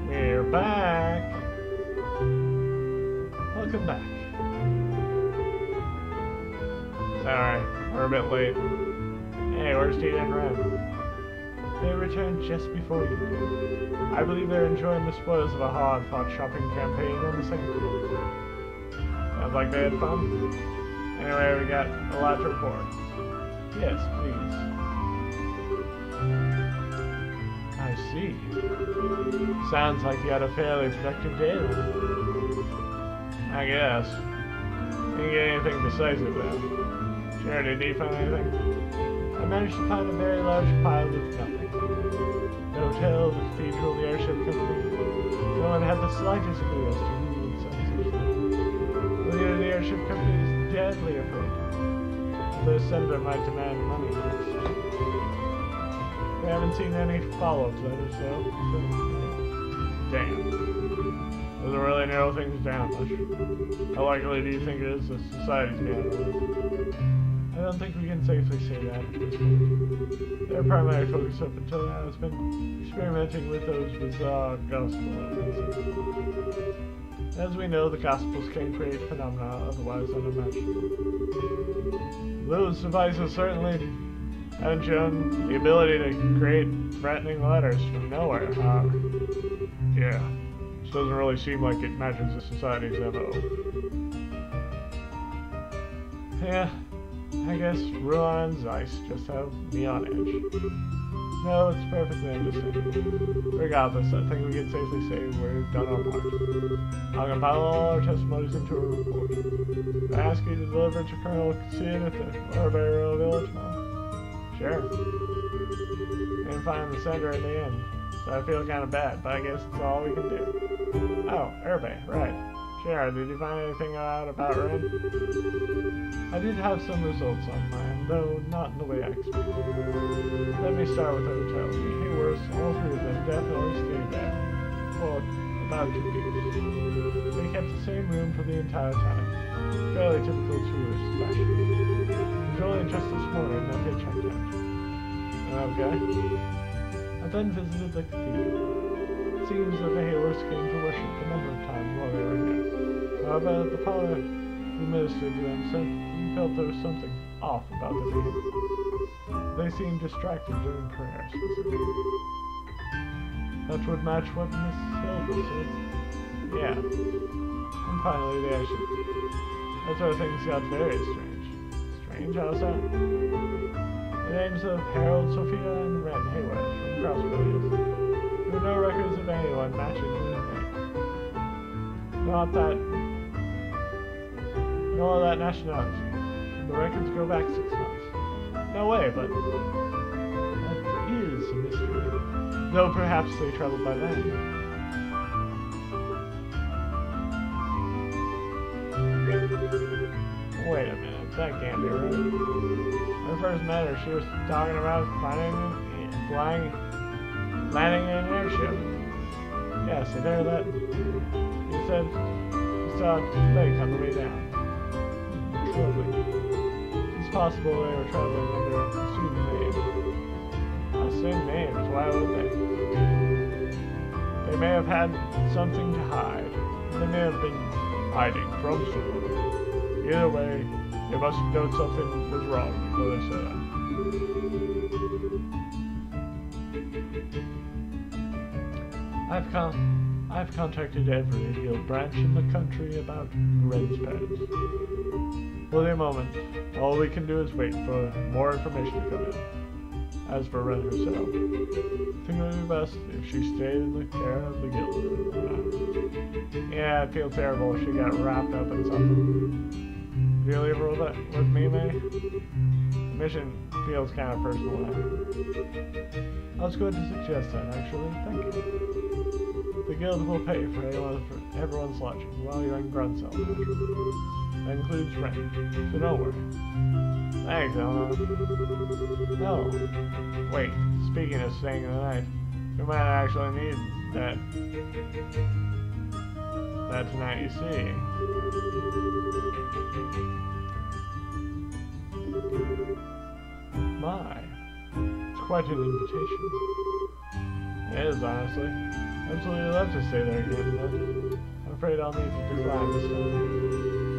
We're back! Welcome back. Sorry, we're a bit late. Hey, where's Tina and Ren? They returned just before you did. I believe they're enjoying the spoils of a hard-fought shopping campaign on the second floor. Sounds like they had fun. Anyway, we got a lot to report. Yes, please. I see. Sounds like you had a fairly productive day then. I guess. Didn't get anything decisive though. Sure, did you find anything? I managed to find a very large pile of nothing. The hotel, the cathedral, the airship company. No one had the slightest clue as to who would sell such things. The leader of the airship company is deadly afraid. The sender might demand money next. We haven't seen any follow-up letters though, so damn. Doesn't really narrow things down much. How likely do you think it is the society's behind all this? I don't think we can safely say that at this point. Their primary focus up until now has been experimenting with those bizarre gospel elements. As we know, the Gospels can create phenomena otherwise unimaginable. Those devices certainly haven't shown the ability to create threatening letters from nowhere, however. Yeah, this doesn't really seem like it matches the society's MO. Yeah, I guess Ruan and Zeiss just have me on edge. No, it's perfectly understandable. Regardless, I think we can safely say we've done our part. I'll compile all our testimonies into a report. I ask you to deliver it to Colonel Cassid at the Barbaro Village tomorrow. Sure. Didn't find the sender in the end, so I feel kind of bad, but I guess it's all we can do. Oh, Urbay, right. Sure, did you find anything out about Ren? I did have some results on mine, though not in the way I expected. Let me start with the hotel. Hey, worse, all three of them definitely stayed there. For about 2 weeks. They kept the same room for the entire time. Fairly typical tourist fashion. It was only just this morning that they checked out. Okay. I then visited the cathedral. It seems that the Hailers came to worship a number of times while they were here. However, the father who ministered to them said he felt there was something off about their behavior. They seemed distracted during prayer, specifically. That would match what Miss Silver said. Yeah. And finally, the airship. That's where things got very strange. Strange? How's that? The names of Harold, Sophia, and Ren Hayward from Crossville. There were no records of anyone matching his name. Not that... nor that nationality. The records go back 6 months. No way, but... that is a mystery. Though perhaps they traveled by then. Wait a minute, that can't be right. When I first met her, she was talking about landing in an airship. Yes, I heard that. You said you saw a lake on the way down. Lovely. It's possible they were traveling under assumed names. Assumed names? Why would they? They may have had something to hide. They may have been hiding from someone. Either way, they must have known something was wrong before they set out. I've contacted every guild branch in the country about Ren's parents. For the moment, all we can do is wait for more information to come in. As for Ren herself, I think it would be best if she stayed in the care of the guild. Yeah, I'd feel terrible if she got wrapped up in something. Do you leave her with me, May? The mission feels kind of personal now. I was going to suggest that, actually. Thank you. The guild will pay for everyone's lodging while you're in Grunsell. That includes rent, so don't worry. Thanks, Eleanor. Oh, wait, speaking of staying the night, We might actually need that tonight, you see. My, it's quite an invitation. It is, honestly. Absolutely love to stay there again, but I'm afraid I'll need to decline this time.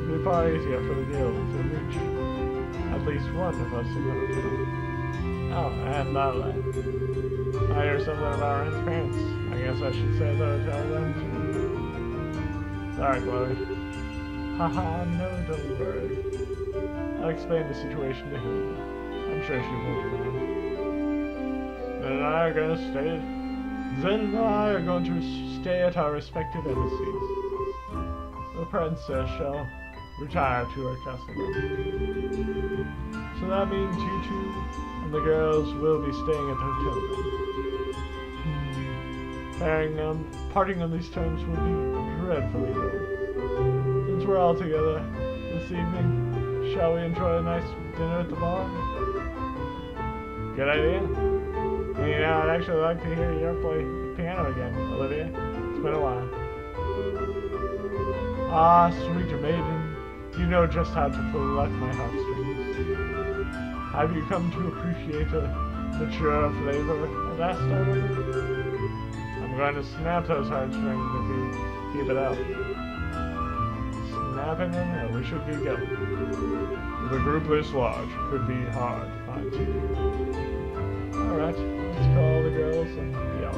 It'll be far easier for the deal to reach at least one of us in the hotel. Oh, and I hear something about Ren's parents. I guess I should say the hotel then. Sorry, Chloe. Haha, no, don't worry. I'll explain the situation to him. I'm sure she won't mind. Zen and I are going to stay at our respective embassies. The princess shall retire to her castle. So that means you two and the girls will be staying at the hotel then. Parting on these terms will be dreadfully low. Since we're all together this evening, shall we enjoy a nice dinner at the bar? Good idea. You know, I'd actually like to hear you play the piano again, Olivia. It's been a while. Ah, sweet maiden, you know just how to pluck my heartstrings. Have you come to appreciate a mature flavor of Astar? I'm going to snap those heartstrings if you keep it up. Snapping them, and we should be going. The groupless lodge could be hard to find too. Alright, let's call the girls and be out.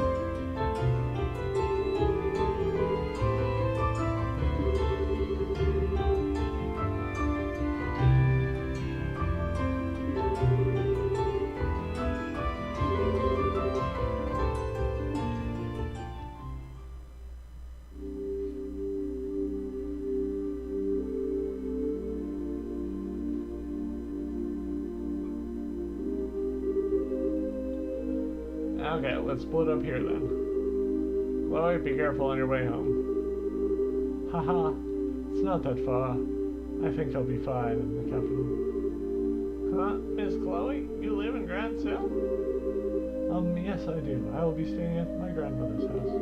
Okay, let's split up here then. Chloe, be careful on your way home. Haha, it's not that far. I think I'll be fine in the capital. Huh? Miss Chloe? You live in Grand Hill? Yes I do. I will be staying at my grandmother's house.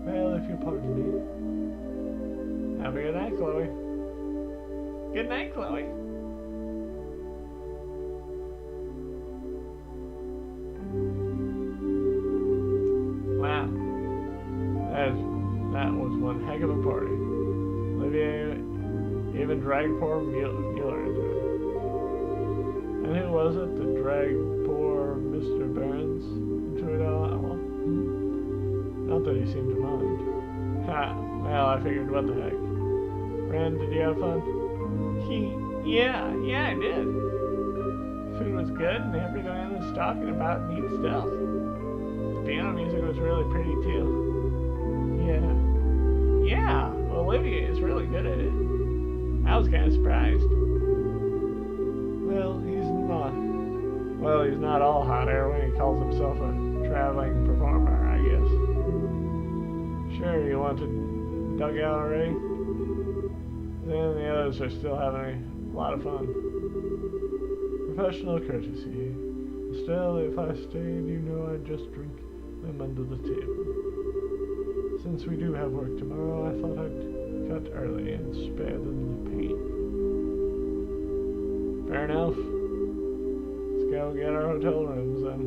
Well, if you'll pardon me. Have a good night, Chloe. Good night, Chloe. That was one heck of a party. Olivia even dragged poor Mueller into it. And who was it that dragged poor Mr. Burns into it all? Not that he seemed to mind. Ha! Well, I figured, what the heck. Ren, did you have fun? Yeah, I did. Food was good and everyone was talking about neat stuff. The piano music was really pretty too. Yeah, Olivia is really good at it. I was kind of surprised. Well, he's not all hot air when he calls himself a traveling performer, I guess. Sure, you want to dug out already? Then the others are still having a lot of fun. Professional courtesy. Still, if I stayed, you know I'd just drink them under the table. Since we do have work tomorrow, I thought I'd cut early and spare them the pain. Fair enough. Let's go get our hotel rooms then.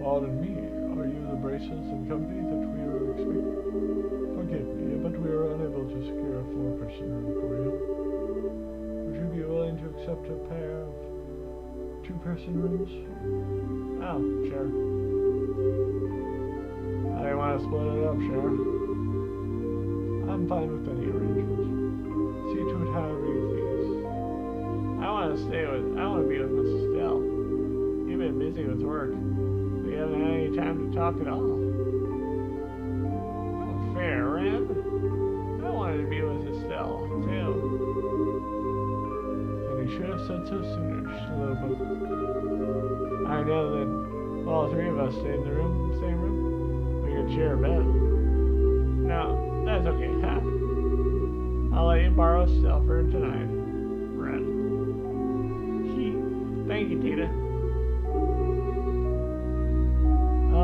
Pardon me, are you the braces and company that we were expecting? Forgive me, but we were unable to secure a 4-person room for you. Would you be willing to accept a pair of 2-person rooms? Oh, sure. I didn't want to split it up, sure. I'm fine with any arrangement. See to it however you please. I want to be with Mrs. Dell. You've been busy with work. We haven't had any time to talk at all. Not fair, Ren. I wanted to be with Estelle, too. You should have said so sooner, Shlobo. I know that all 3 of us stayed in the same room. We could share a bed. No, that's okay, huh? I'll let you borrow Estelle for tonight. Ren. Thank you, Tita. I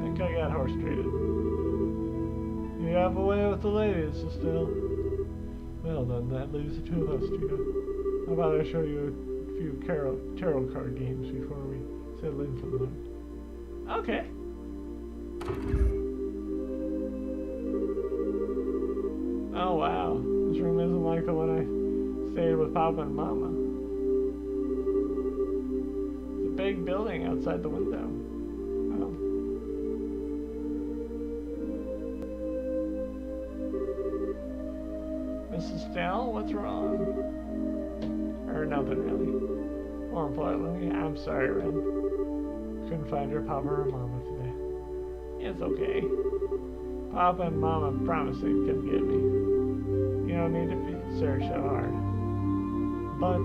think I got horse traded. You have a way with the ladies, Estelle. Well then, that leaves the two of us, Tita. How about I show you a few tarot card games before we settle in for the night? Okay. Oh wow, this room isn't like the one I stayed with Papa and Mama. It's a big building outside the window. Oh. Mrs. Stell, what's wrong? Or nothing really. More importantly, I'm sorry, Ren. Couldn't find your Papa or Mama today. It's okay. Papa and Mama promised they'd come get me. You don't need to search so hard. But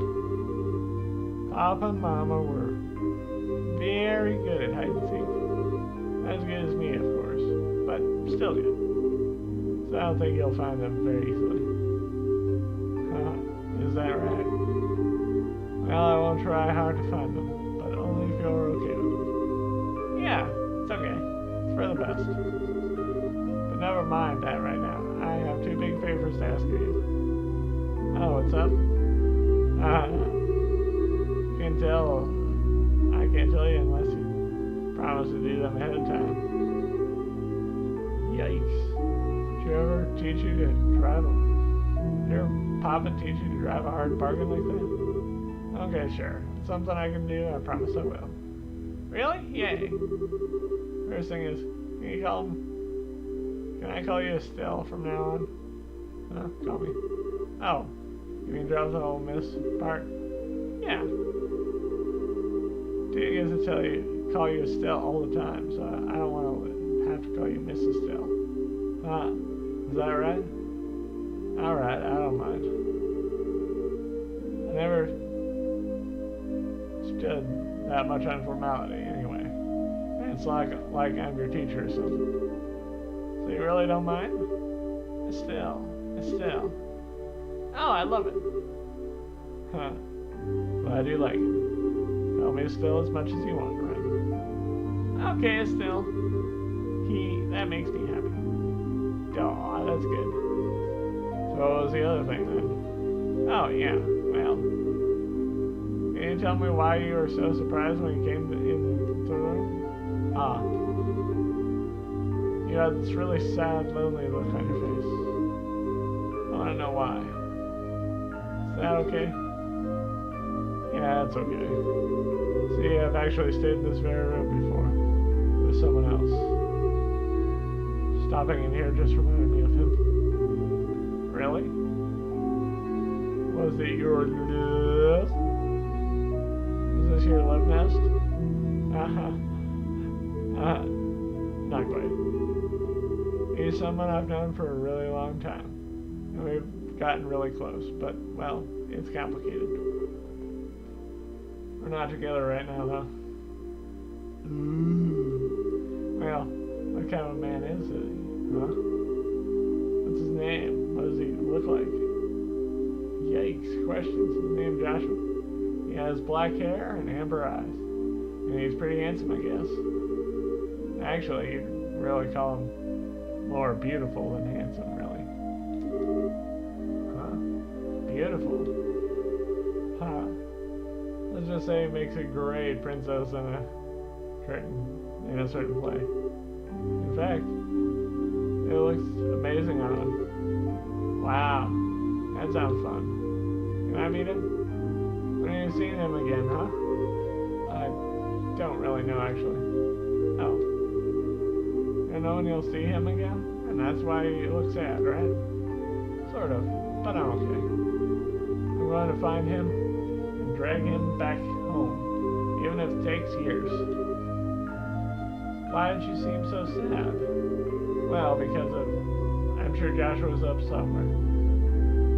Papa and Mama were very good at hide and seek. As good as me, of course, but still good. So I don't think you'll find them very easily. Is that right? Well, I won't try hard to find them, but only if you're okay with it. Yeah, it's okay. It's for the best. But never mind that right now. I have two big favors to ask of you. Oh, what's up? Can't tell. I can't tell you unless you promise to do them ahead of time. Yikes. Did you ever teach you to drive them? Did your Papa teach you to drive a hard bargain like that? Okay, sure. It's something I can do. I promise I will. Really? Yay. First thing is, can I call you Estelle from now on? Huh? Call me. Oh, you mean drop the whole Miss part? Yeah. I guess I call you Estelle all the time, so I don't want to have to call you Miss Estelle. Is that right? Alright, I don't mind. I never stood that much on formality anyway. And it's like I'm your teacher or something. So you really don't mind? Estelle. Oh, I love it. Huh. Glad you like it. Call me Estelle as much as you want, right? Okay, Estelle. That makes me happy. Aw, that's good. So what was the other thing then? Oh, yeah, well. Can you tell me why you were so surprised when you came in the room? You had this really sad, lonely look on your face. I want to know why. Is that okay? Yeah, it's okay. See, I've actually stayed in this very room before. With someone else. Stopping in here just reminded me of him. Really? Was it your love? Is this your love nest? Not quite. He's someone I've known for a really long time. And we've gotten really close, but, well, it's complicated. We're not together right now, though. Well, what kind of a man is he, huh? What's his name? What does he look like? Yikes, questions. His name Joshua. He has black hair and amber eyes. And he's pretty handsome, I guess. Actually, you'd really call him more beautiful than handsome, really. Huh? Beautiful. Huh. Let's just say he makes a great princess in a certain play. In fact, it looks amazing on him. Wow, that sounds fun. Can I meet him? When have you seen him again, huh? I don't really know, actually. Oh. You know when you'll see him again? And that's why you look sad, right? Sort of, but I'm okay. I'm going to find him and drag him back home, even if it takes years. Why did you seem so sad? Well, because I'm sure Joshua's up somewhere.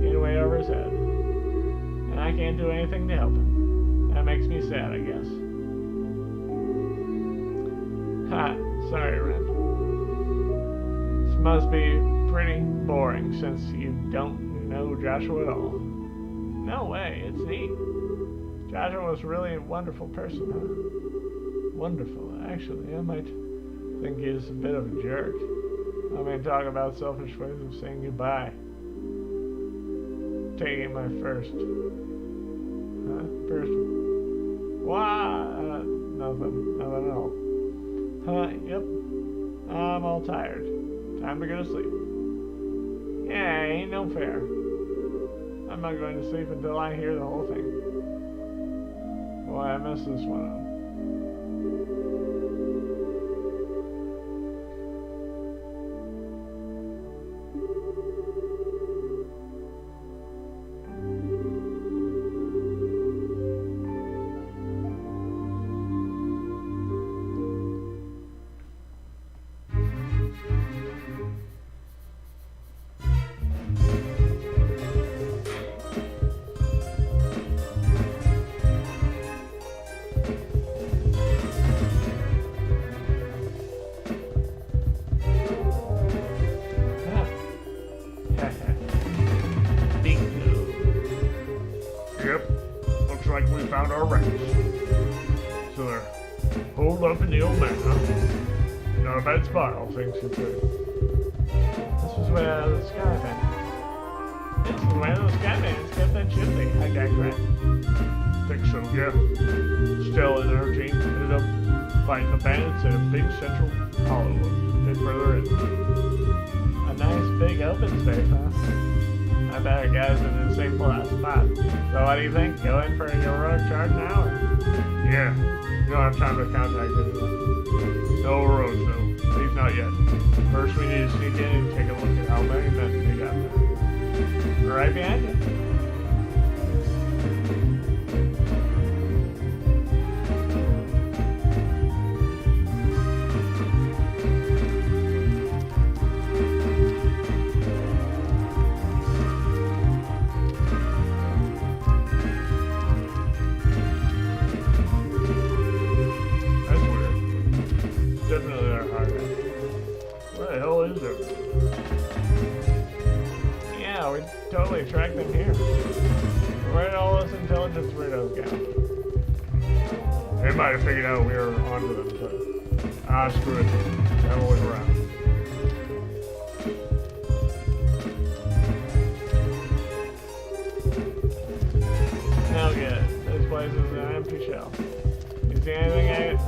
In way over his head. And I can't do anything to help him. That makes me sad, I guess. Ha, sorry, Ren. This must be pretty boring since you don't know Joshua at all. No way, it's neat. Joshua was really a wonderful person, huh? Wonderful, actually. I might think he's a bit of a jerk. I mean, talk about selfish ways of saying goodbye. Taking my first. Huh? First. Wow! Nothing at all. Yep. I'm all tired. Time to go to sleep. Yeah, ain't no fair. I'm not going to sleep until I hear the whole thing. Boy, I messed this one up. Yep, looks like we found our records. So they're holed up in the old man, huh? Not a bad spot, all things considered. This was where the Skyman. This is where the Skyman's kept that chimney. I got correct. Think so, yeah. Stella and her team ended up fighting the bandits in a big central hollow a bit further in. A nice big open space, huh? I bet our guys in the same spot. So what do you think? Go in for a heroic charge now? Or? Yeah, you don't have time to contact anyone. No heroes, though. At least not yet. First, we need to sneak in and take a look at how many men they got there. We're right behind you. We totally tracked them here. Where did all this intelligence weirdos go? They might have figured out we were onto them, but screw it. Have a look around. No good. This place is an empty shell. You see anything in it?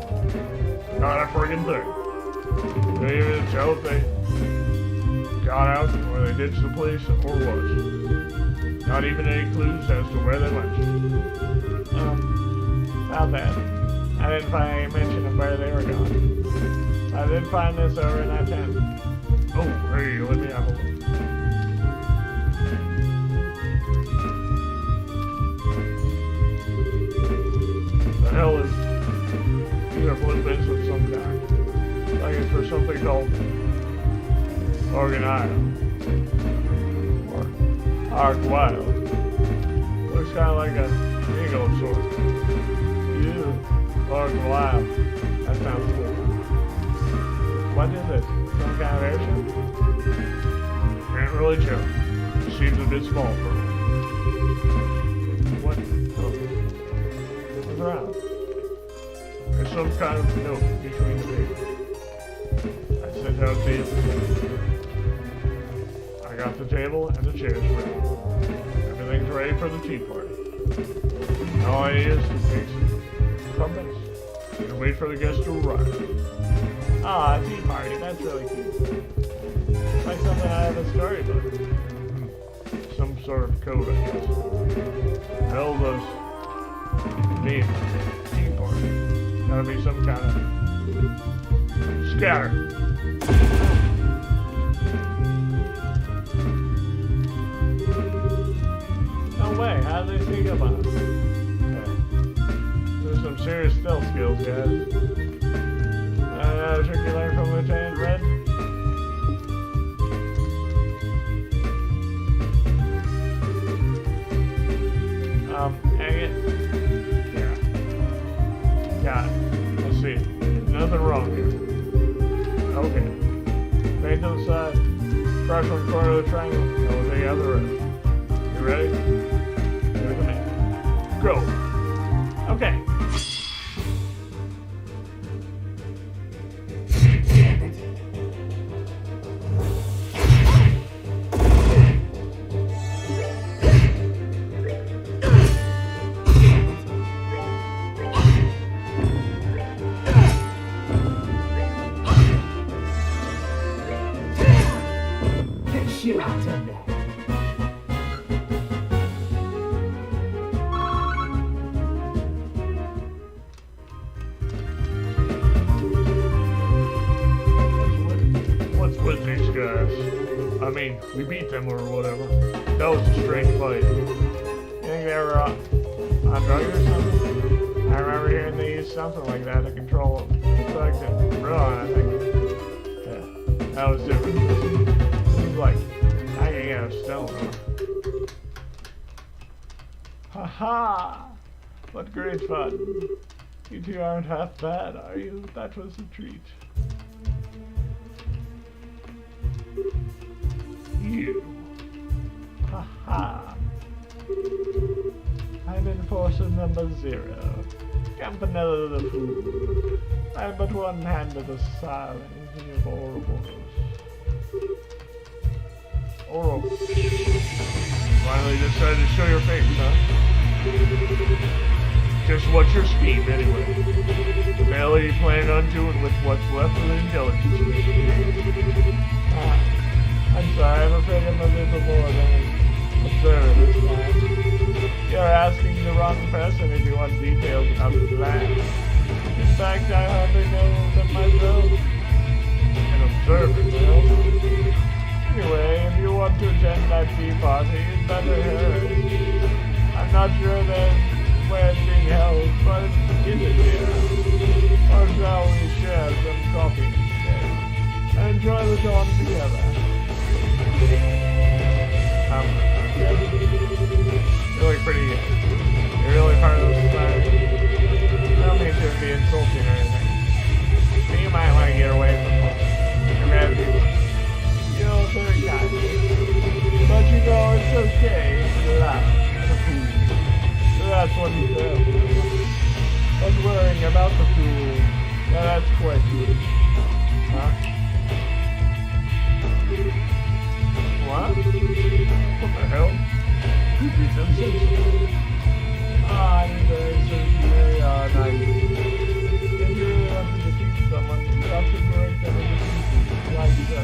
Not a friggin' thing. They even tell if they got out or they ditched the place or was. Not even any clues as to where they went. Not bad. I didn't find any mention of where they were going. I did find this over in that tent. Oh, hey, let me have a look. The hell is these are blueprints of some kind. Like it's for something called Organile. Or Arc Wild. Looks kind of like a eagle of sorts. Arc Wild. That sounds cool. What is it? Some kind of airship? Can't really tell. Seems a bit small for me. What? Oh. What's around? There's some kind of note between the pages. I sent out the invitation. I got the table and the chairs ready. Everything's ready for the tea party. All I need is to take some crumpets and wait for the guests to arrive. Ah, a tea party. That's really cute. Like something out of a storybook. Some sort of code, I guess. Hell, those name tea party. Gotta be some kind of scatter. No way. How did they sneak up on us? Yeah. There's some serious stealth skills, guys. A trick you learned from Lieutenant Red? Hang it. Yeah. Got it. Let's see. Nothing wrong here. Okay. Stay to the side. Crush one corner of the triangle. Now we'll take out the rest. You ready? Ready? Go. Okay. Shoot him there. What's with these guys? I mean, we beat them or whatever. That was a strange fight. You think they were on drugs or something? I remember hearing they used something like that to control thugs and Rowan, I think. Yeah, that was different. It was like hanging out of stone. Ha! What great fun. You two aren't half bad, are you? That was a treat. You. Ha! I'm enforcer number 0. Campanella the Fool. I'm but one hand of the silence of Ouroboros. Oro. Finally decided to show your face, huh? Just what's your scheme, anyway? The hell are you planning on doing with what's left of the intelligence? I'm sorry, I'm afraid I'm a little more than an observer this time. You're asking the wrong person if you want details about the plan. In fact, I hardly know them myself. An observer, well? Anyway, if you want to attend that tea party, you'd better hurry. I'm not sure where it's being held, but is it here? Or shall we share some coffee instead? And enjoy the dawn together. You look pretty. You're really part of the society. I don't mean to be insulting or anything. But you might want to get away from your mad people. You're very kind. But you know, it's okay to laugh at a fool. So that's what he said. But worrying about the fool, that's quite good. Huh? What? What the hell? You beat them since? I'm very very nice. If you really want to defeat someone, you have to break them into pieces, like so.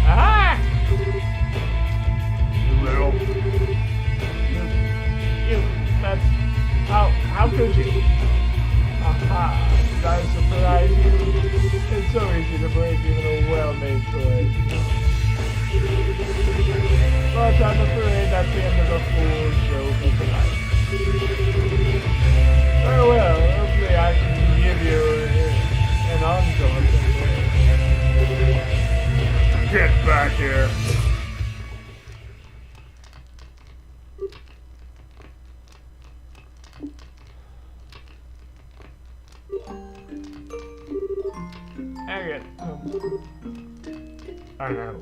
Ah! Little. You, that's, how could you? Aha, did I surprise you? It's so easy to break even a well-made toy. But I'm afraid that's the end of the fool's show for tonight. Very well, hopefully I can give you an encore someday. Get back here. Hang it. I know.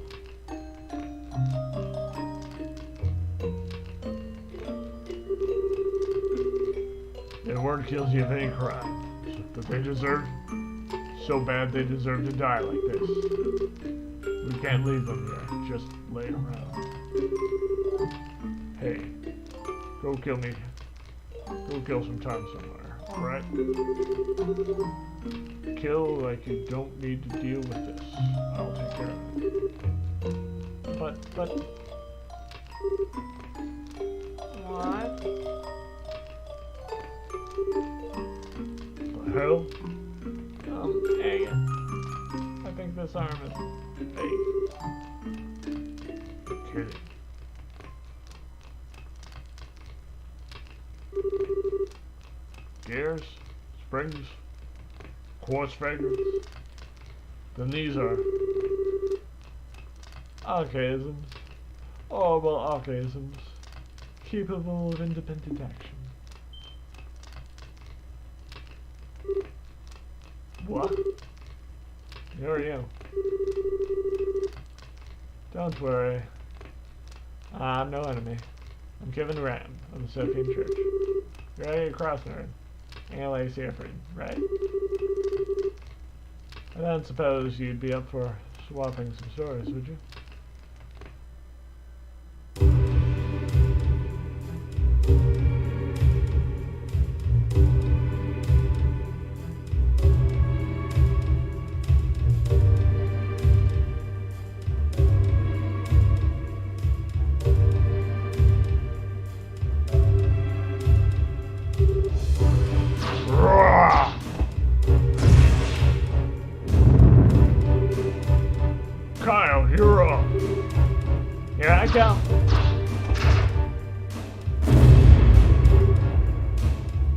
They weren't guilty of any crime, but they deserve so bad they deserve to die like this. We can't leave them there, just lay around. Hey, go kill me. Go kill some time somewhere, alright? Kill like you don't need to deal with this. I'll take care of it. But... What? The hell? Hey, I think this arm is fake. You're kidding. Gears? Springs? Quartz fragments? Then these are... archaisms. Orbital archaisms. Capable of independent action. What? Who are you? Don't worry. I'm no enemy. I'm Kevin Rand of the Sophian Church. You're ready to cross nerd. And Lacey Efford, right? I don't suppose you'd be up for swapping some stories, would you? Kyle, you're up. Here I go.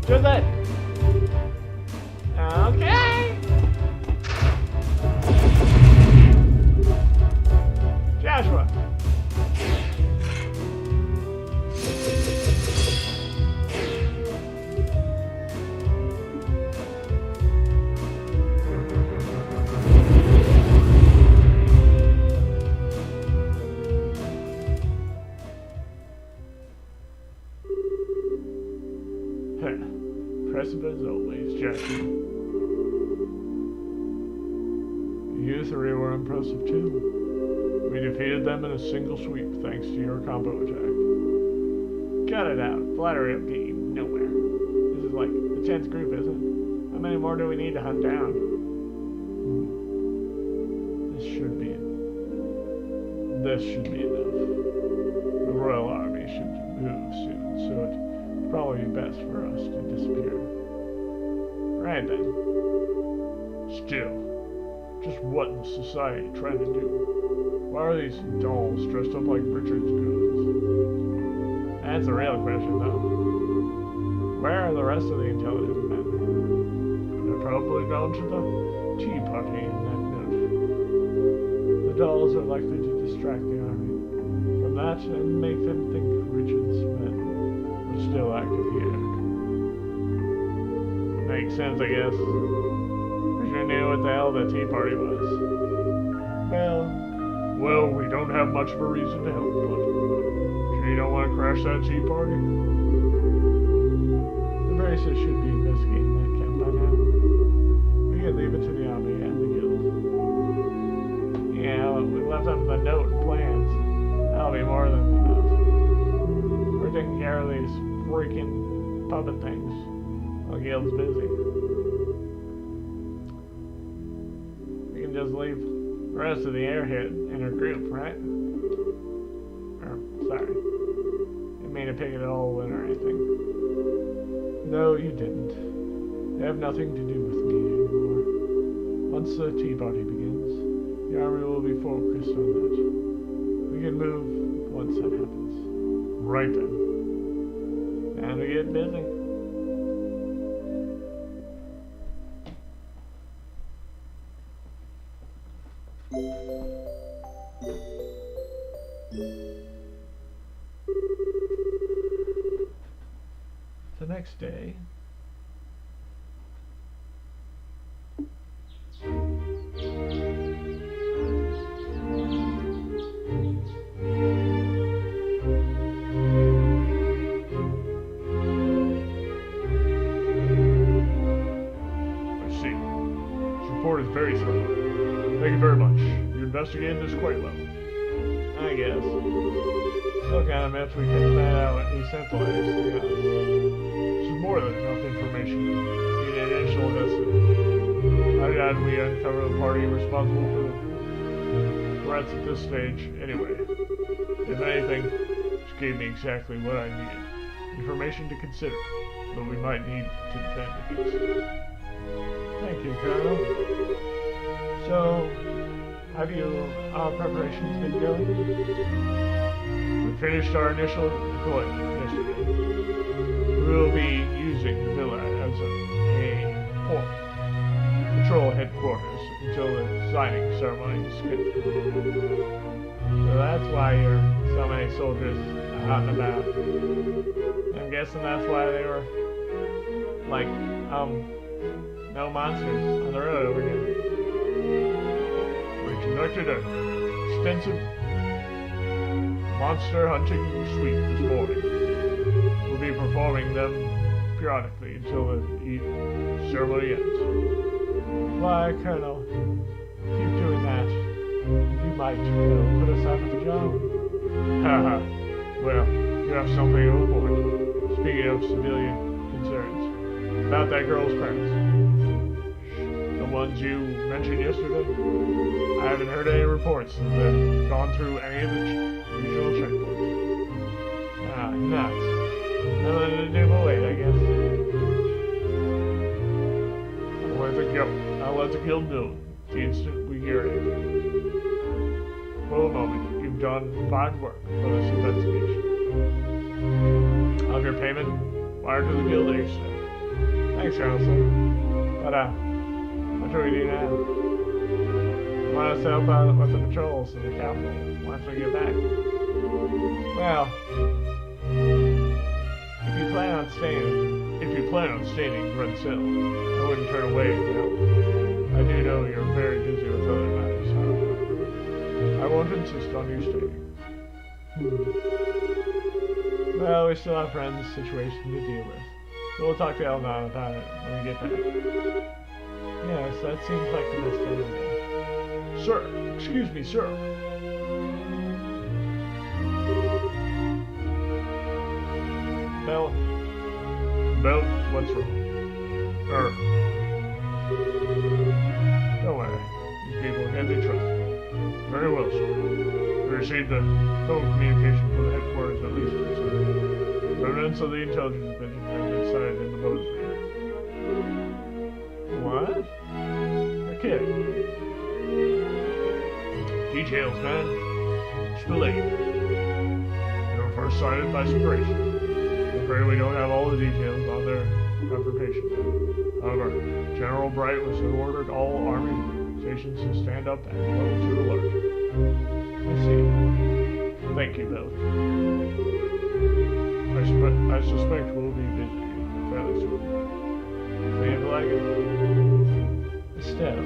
Do that. Okay. Joshua. Impressive as always, Jackie. You three were impressive too. We defeated them in a single sweep thanks to your combo attack. Cut it out. Flattery will get you nowhere. This is like the 10th group, isn't it? How many more do we need to hunt down? This should be enough. The Royal Army should move soon, so it'd probably be best for us to disappear. Right then. Still, just what is society trying to do? Why are these dolls dressed up like Richard's goons? That's a real question, though. Where are the rest of the intelligent men? They're probably gone to the tea party in that note. The dolls are likely to distract the army from that and make them think Richard's men are still active here. Makes sense, I guess. Richard knew what the hell the tea party was. Well, we don't have much of a reason to help, but sure you don't want to crash that tea party? The Braces should be investigating that camp by now. We can leave it to the army and the guild. Yeah, we left them the note and plans. That'll be more than enough. We're taking care of these freaking puppet things while the guild's busy. We can just leave the rest of the airhead in her group, right? Or, sorry. Didn't mean to pick it all in or anything. No, you didn't. You have nothing to do with me anymore. Once the tea party begins, the army will be focused on that. We can move once that happens. Right then. And we get busy. The next day, Is very thorough. Thank you very much. You investigated this quite well. I guess. Still kind of miffed we couldn't find out what he sent the letters to us. This is more than enough information. The initial investigation. How did we uncover the party responsible for the threats at this stage, anyway? If anything, just gave me exactly what I needed. Information to consider, but we might need to defend against. Thank you, Colonel. So, have our preparations been going? We finished our initial deployment yesterday. We will be using the villa as a patrol headquarters until the signing ceremony is scheduled. So that's why you're so many soldiers out and about. I'm guessing that's why they were, like, no monsters on the road over here. We conducted an extensive monster hunting suite this morning. We'll be performing them periodically until the ceremony ends. Why, Colonel, keep doing that. You might, put us out of a job. Haha. Well, you have something to report. Speaking of civilian concerns, about that girl's parents. The ones you mentioned yesterday? I haven't heard any reports that they've gone through any of the regional checkpoints. Ah, nuts. Nothing to do but wait, I guess. I'll let the guild know the instant we hear anything. For the moment, you've done fine work for this investigation. I'll have your payment wired to the guild ASAP. Thanks, Colonel, sir. But, what should we do now? Want us to help out with the patrols in the capital once we get back? Well, if you plan on staying in Grensill, I wouldn't turn away from help. I do know you're very busy with other matters, however. I won't insist on you staying. Well, we still have friends' situation to deal with. So we'll talk to Eldon about it when we get back. Yes, that seems like the best idea. Sir, excuse me, sir. Bell, what's wrong? Don't worry. These people can be trusted. Very well, sir. We received a phone communication from the headquarters of Lisa. Remnants of the intelligence division have been sighted in the boat. what? Okay. Details, man. Delayed. They were first sighted by separation. I'm afraid we don't have all the details on their confirmation. However, General Bright was ordered all Army stations to stand up and level 2 alert. I see. Thank you, Bill. I suspect we'll be busy fairly soon. Seems like it. Estelle,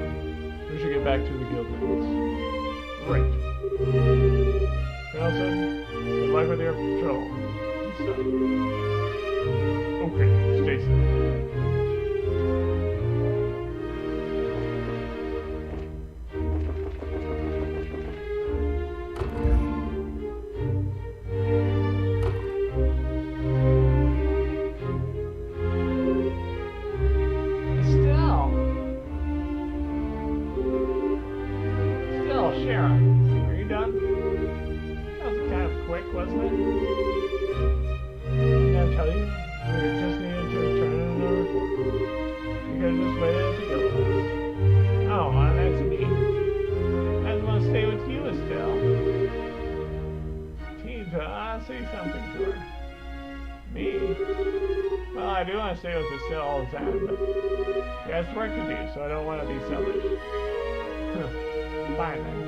we should get back to the guild meetings. Great. Nelson, good luck with your patrol. Okay, stay safe. Sharon, are you done? That was kind of quick, wasn't it? Did I tell you? We just needed to turn in a report. You could have just waited at the guild house. Oh, well, that's neat. I just want to stay with you, Estelle. Tita, I say something to her. Me? Well, I do want to stay with Estelle all the time, but she has work to do, so I don't want to be selfish. Fine then.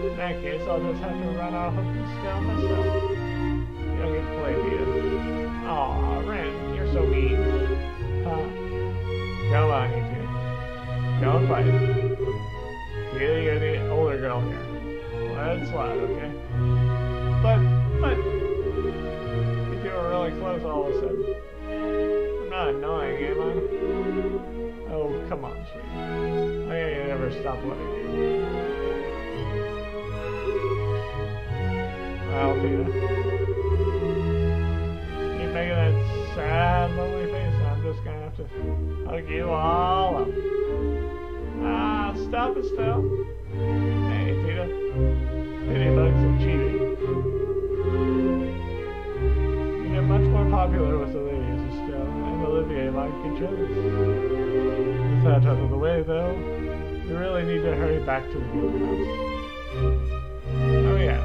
In that case, I'll just have to run off with Estelle myself. You don't get to play, do you? Aw, Ren, you're so mean. Huh? Come on, you two. Don't fight. Either you're the older girl here. Let it slide, okay? But, you two are really close all of a sudden. I'm not annoying, am I? Oh, come on, sweetie. I ain't never stop loving you. Well, Tina. Keep making that sad, lonely face, and I'm just gonna have to hug you all up. Ah, stop, Estelle. Hey, Tina. Pity bugs and cheating. You get much more popular with the ladies, Estelle, and Olivier might get jealous. With that out of the way, though, we really need to hurry back to the guild house. Oh yeah,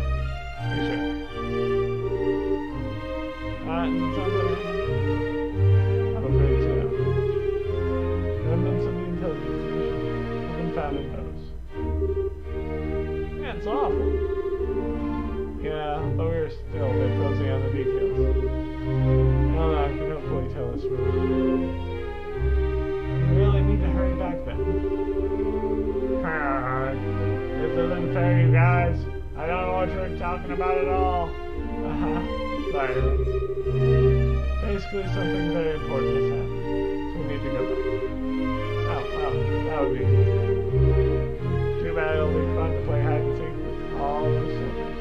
we should. Something? I'm afraid so. Remnants of the intelligence division have been found in those. Yeah, it's awful. Yeah, but we're still a bit fuzzy on the details. Now that I can hopefully tell us more. We really need to hurry back then. This isn't fair, you guys. I don't know what what you're talking about at all. Sorry. Basically, something very important has happened. So we need to go back. Oh, well, that would be too bad. It'll be fun to play hide and seek with all those soldiers.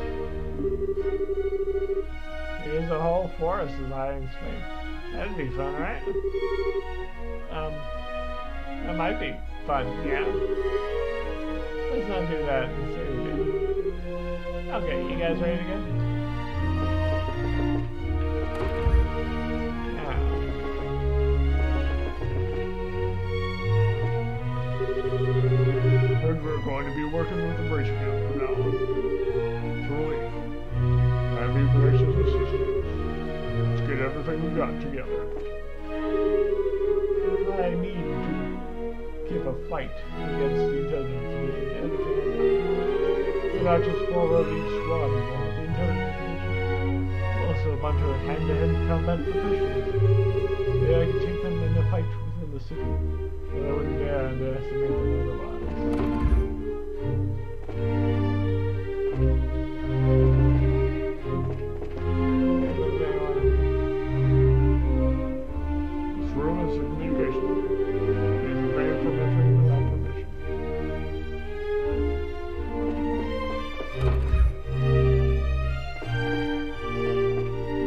Here's a whole forest of hiding space. That'd be fun, right? That might be fun, yeah. Let's not do that instead. Okay, you guys ready to go? And we're going to be working with the Brace Guild from now on. Truly. And be gracious assistants. Let's get everything we got together. I need to keep a fight against the intelligence division. We're not just for the elite squad, but the intelligence division. Also a bunch of hand-to-hand combat professionals. Maybe I could take them in a fight within the city. But I wouldn't dare underestimate them otherwise. This room is a communication room. It is banned from entering without permission.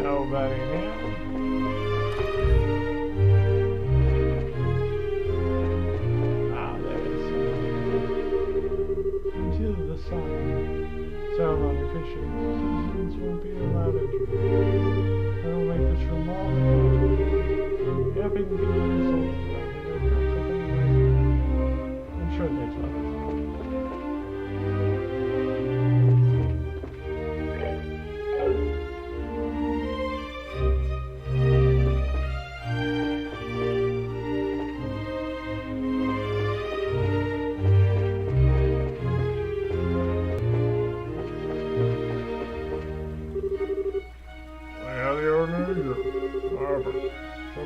Nobody here. Ceremony fishing, citizens won't be allowed entry. I will make this room all the We have been given the soldiers around here, they're packed up anyway. I'm sure they'd love it.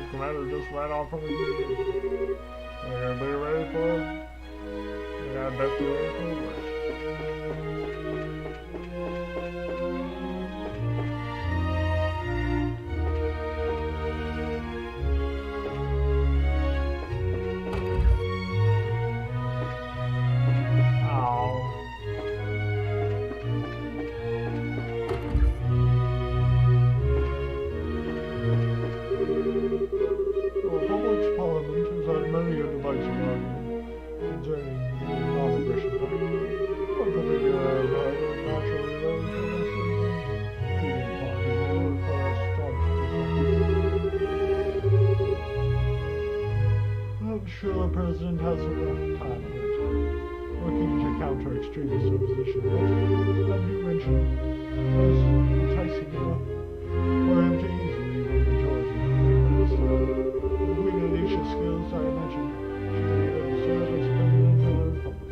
Commander just ran off from the communication. We're gonna be ready for him. And I bet be ready for the worst. Sure, the president has a rough time of it, working to counter extremist opposition, but as you mentioned, was enticing enough for him to easily win majority of the Queen Alicia's skills, I imagine, she could even serve as president of the Republic.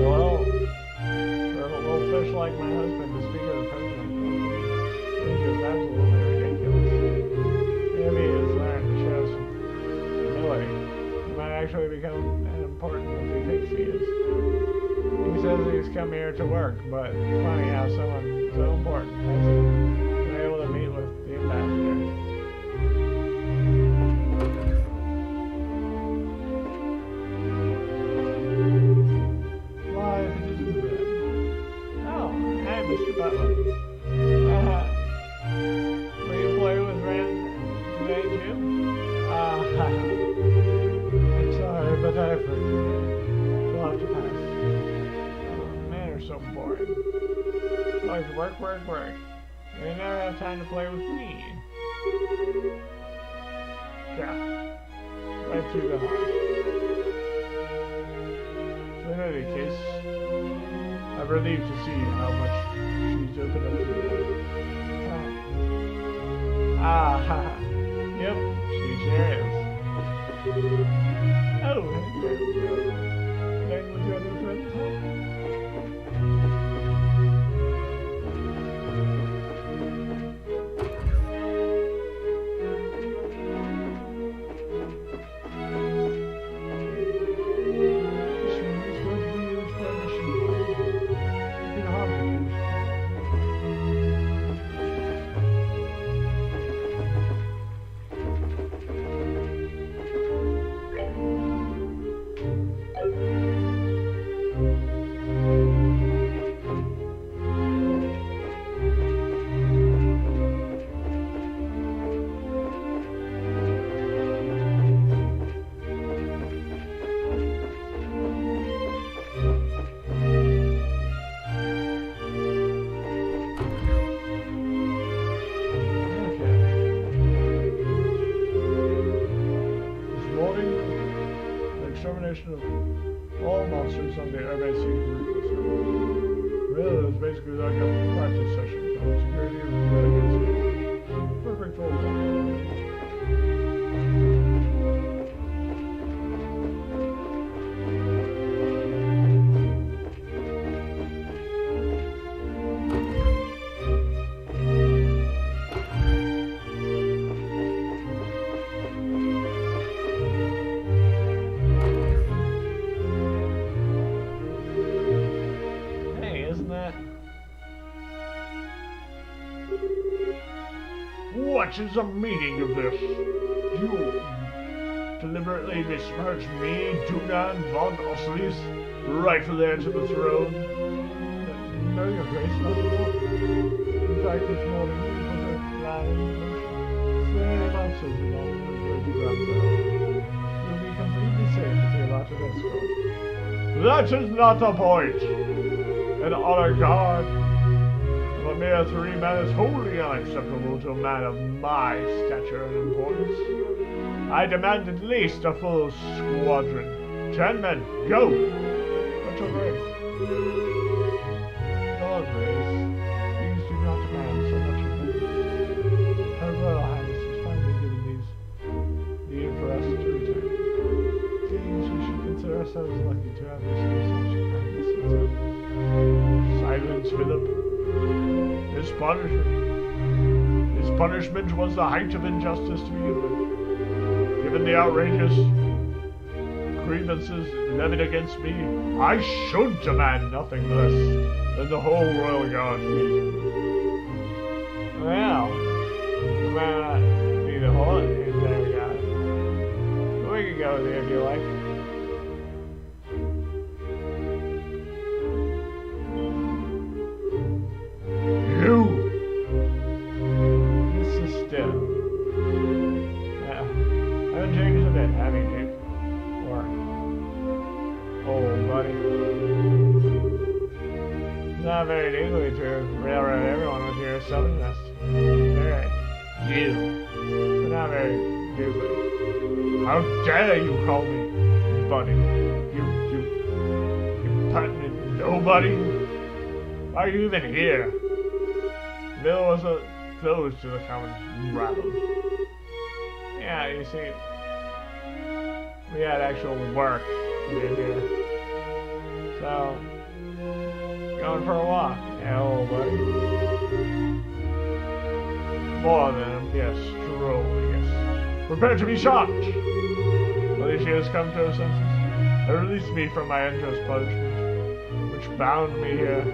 Well, for a little fish like my husband to speak of the president, I think is absolutely ridiculous. Maybe he has learned to show some humility. He might actually become important if he thinks he is. He says he's come here to work, but it's funny how someone so important hasn't been able to meet with the ambassador. Why, if it isn't Ren? Oh, hey, Mr. Butler. Will you play with Ren? Today too? I'm sorry, but I've heard today. You'll have to pass. Men are so boring. Always work, work, work. They never have time to play with me. Yeah. Right through the heart. So in any case, I'm relieved to see how much she's opened up to me. Yep, she sure is. Oh, there we go. Playing with your new friends, huh? This room is good. extermination of all monsters on the Airbase Secret Service. Really, it was basically like a practice session for security and really good speed. Perfect for all. What is the meaning of this? You deliberately besmirch me, Dunan von Oslis, rightful heir to the throne? No, Your Grace, not at all. In fact, this morning we put a plan in motion. Slay monsters along the road to Granville. You'll be completely safe with your allotted escort. That is not the point! An honor guard of a mere 3 men is wholly unacceptable to a man of my stature and importance. I demand at least a full squadron. 10 men, go! But Your Grace, Lord Grace, these do not demand so much of me. Her Royal Highness has finally given leave for us to return. Please, we should consider ourselves lucky to have received such kindness and service. Silence, Philip. His punishment was the height of injustice to begin with. Given the outrageous grievances levied against me, I should demand nothing less than the whole Royal Guard fleet. Well, we might not be the whole entire guard. But we can go there if you like. Not very legally to railroad everyone with your southern nest. Alright. You. But not very legally. How dare you call me buddy? You pertinent nobody? Why are you even here? Bill was closed to the common rabble. Yeah, you see, we had actual work to do here. So, going for a walk. Yeah, old buddy. More than a mere stroll, yes. Prepare to be shot! Alicia has come to her senses and released me from my unjust punishment, which bound me here.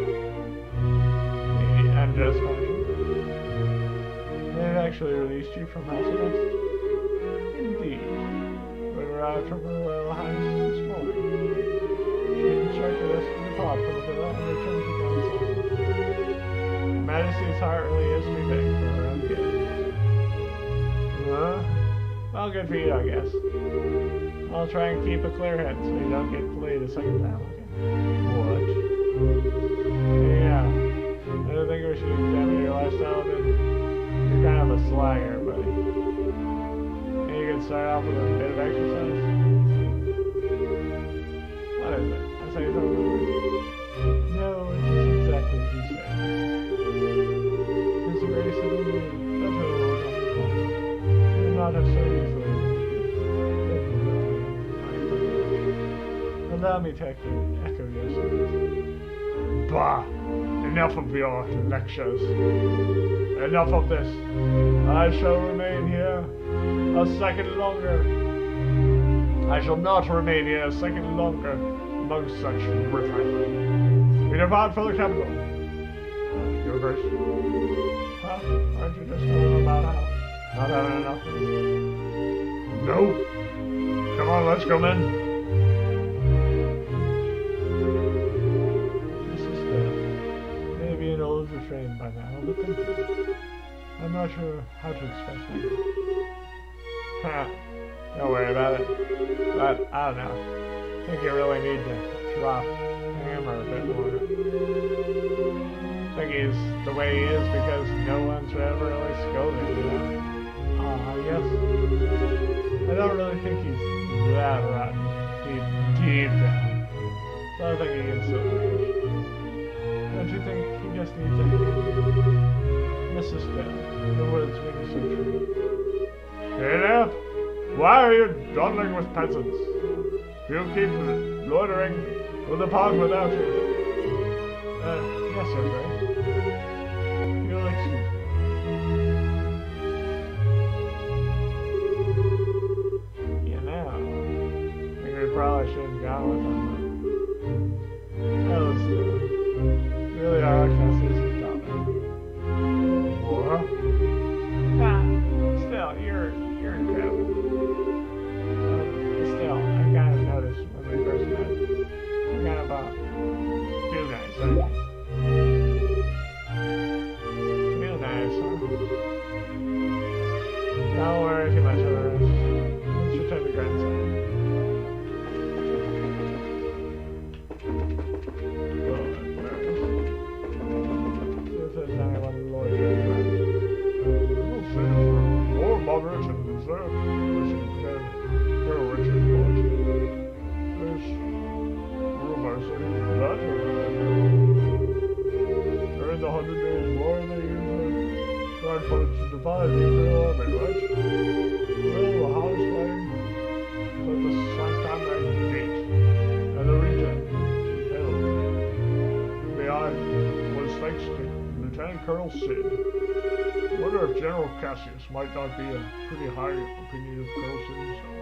The unjust punishment. They actually released you from house arrest? Indeed. We arrived from her Royal Highness this morning. She instructed us to depart from the villa and return to Gonzales. Her Majesty's heart really is too big for her own kids. Well, good for you, I guess. I'll try and keep a clear head so you don't get played a second time again. What? Yeah. I don't think we should examine your lifestyle a bit. You're kind of a slagger, buddy. And you can start off with a bit of exercise. What is it? I say something. No, it's just exactly as you say. It's a very simple move. That's what it was on the phone. You would not have so easily. Allow me to echo your service. Bah! Enough of your lectures. Enough of this. I shall remain here a second longer. I shall not remain here a second longer amongst such riffraff. We depart for the capital. Your Grace. Huh? Aren't you just going about how? Not having enough of me? No. Come on, let's go, men. Refrain by now, but thank you. I'm not sure how to express that. Don't worry about it. But, I don't know. I think you really need to drop Hammer a bit more. I think he's the way he is because no one's ever really scolded him, you know? Yes. I don't really think he's that rotten, do deep down. So I think he can still manage. Don't you think he just needs a hand? Mrs. Bell, your words ring so true. Caleb, why are you dawdling with peasants? You keep loitering through the park without you. Yes, sir, Grace. You'll excuse me. You know, I think we probably shouldn't go with him. Oh, still. Really, our class isn't stopping. What? Nah, still, you're incredible. Still, I kind of noticed when we first met. You're kind of too nice, aren't you? Too nice, huh? Don't worry too much about the rest. Let's return to Grandson. Moderate and reserved position than Colonel Richard Bush. There's rumors that he's better. During the 100 Days War, they usually tried for to divide the Imperial Army, right? Well, the house fighting was at the Saint-Amand Gate, and the region held. Behind was thanks to Lieutenant Colonel Sid. I wonder if General Cassius might not be a pretty high opinion of Colonel Sid himself.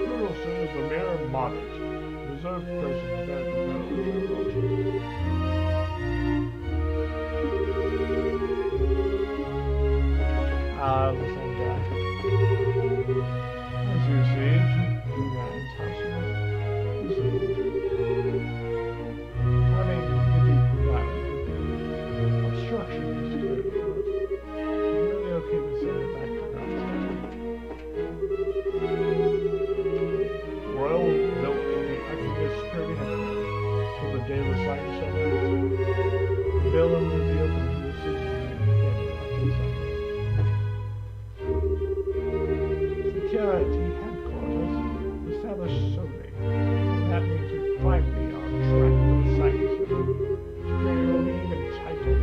Colonel Sid is a mere modest, reserved person compared to Colonel Richard. The same guy. As you see, you guys have some obstruction is good. Really okay to send it back to Grandson. Royal built the Arctic security headquarters for the day the sign center. The building will be open to the citizenry again after the sign. Security headquarters established solely. That means we finally are on track for the sign center. Security will be even tighter.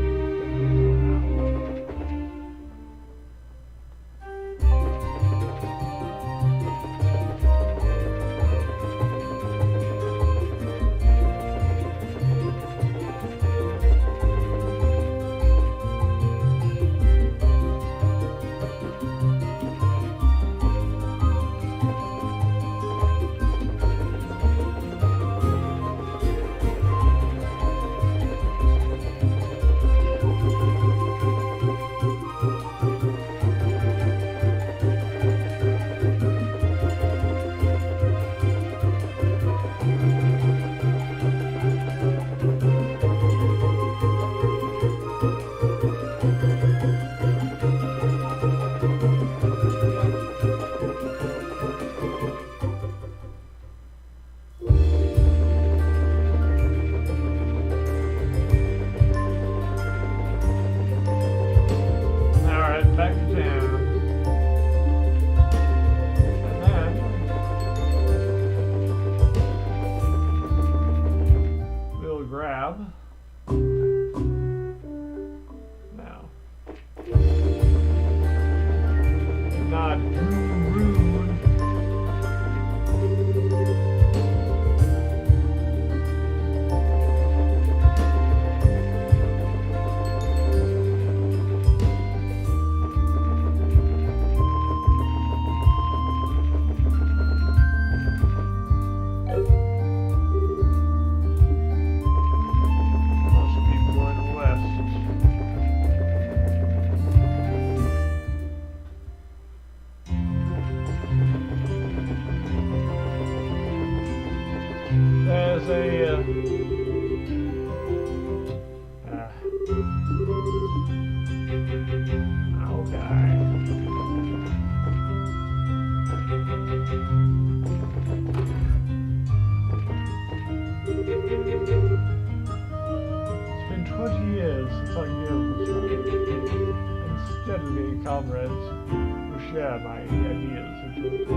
share my ideas into it.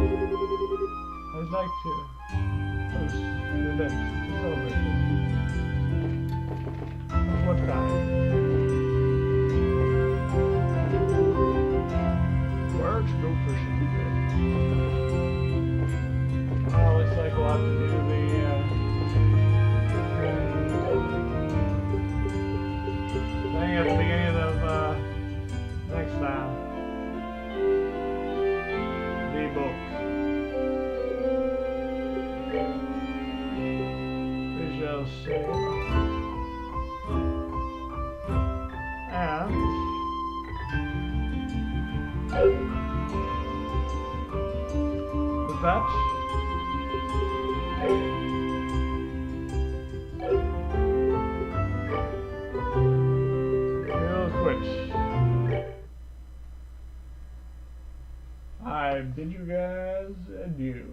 I'd like to host an event to celebrate this. At what time? Where to go fishing today? Well, looks like we'll have to do the thing at the beginning of next time. The book. We shall see. And with that, we'll quit. I bid you guys adieu.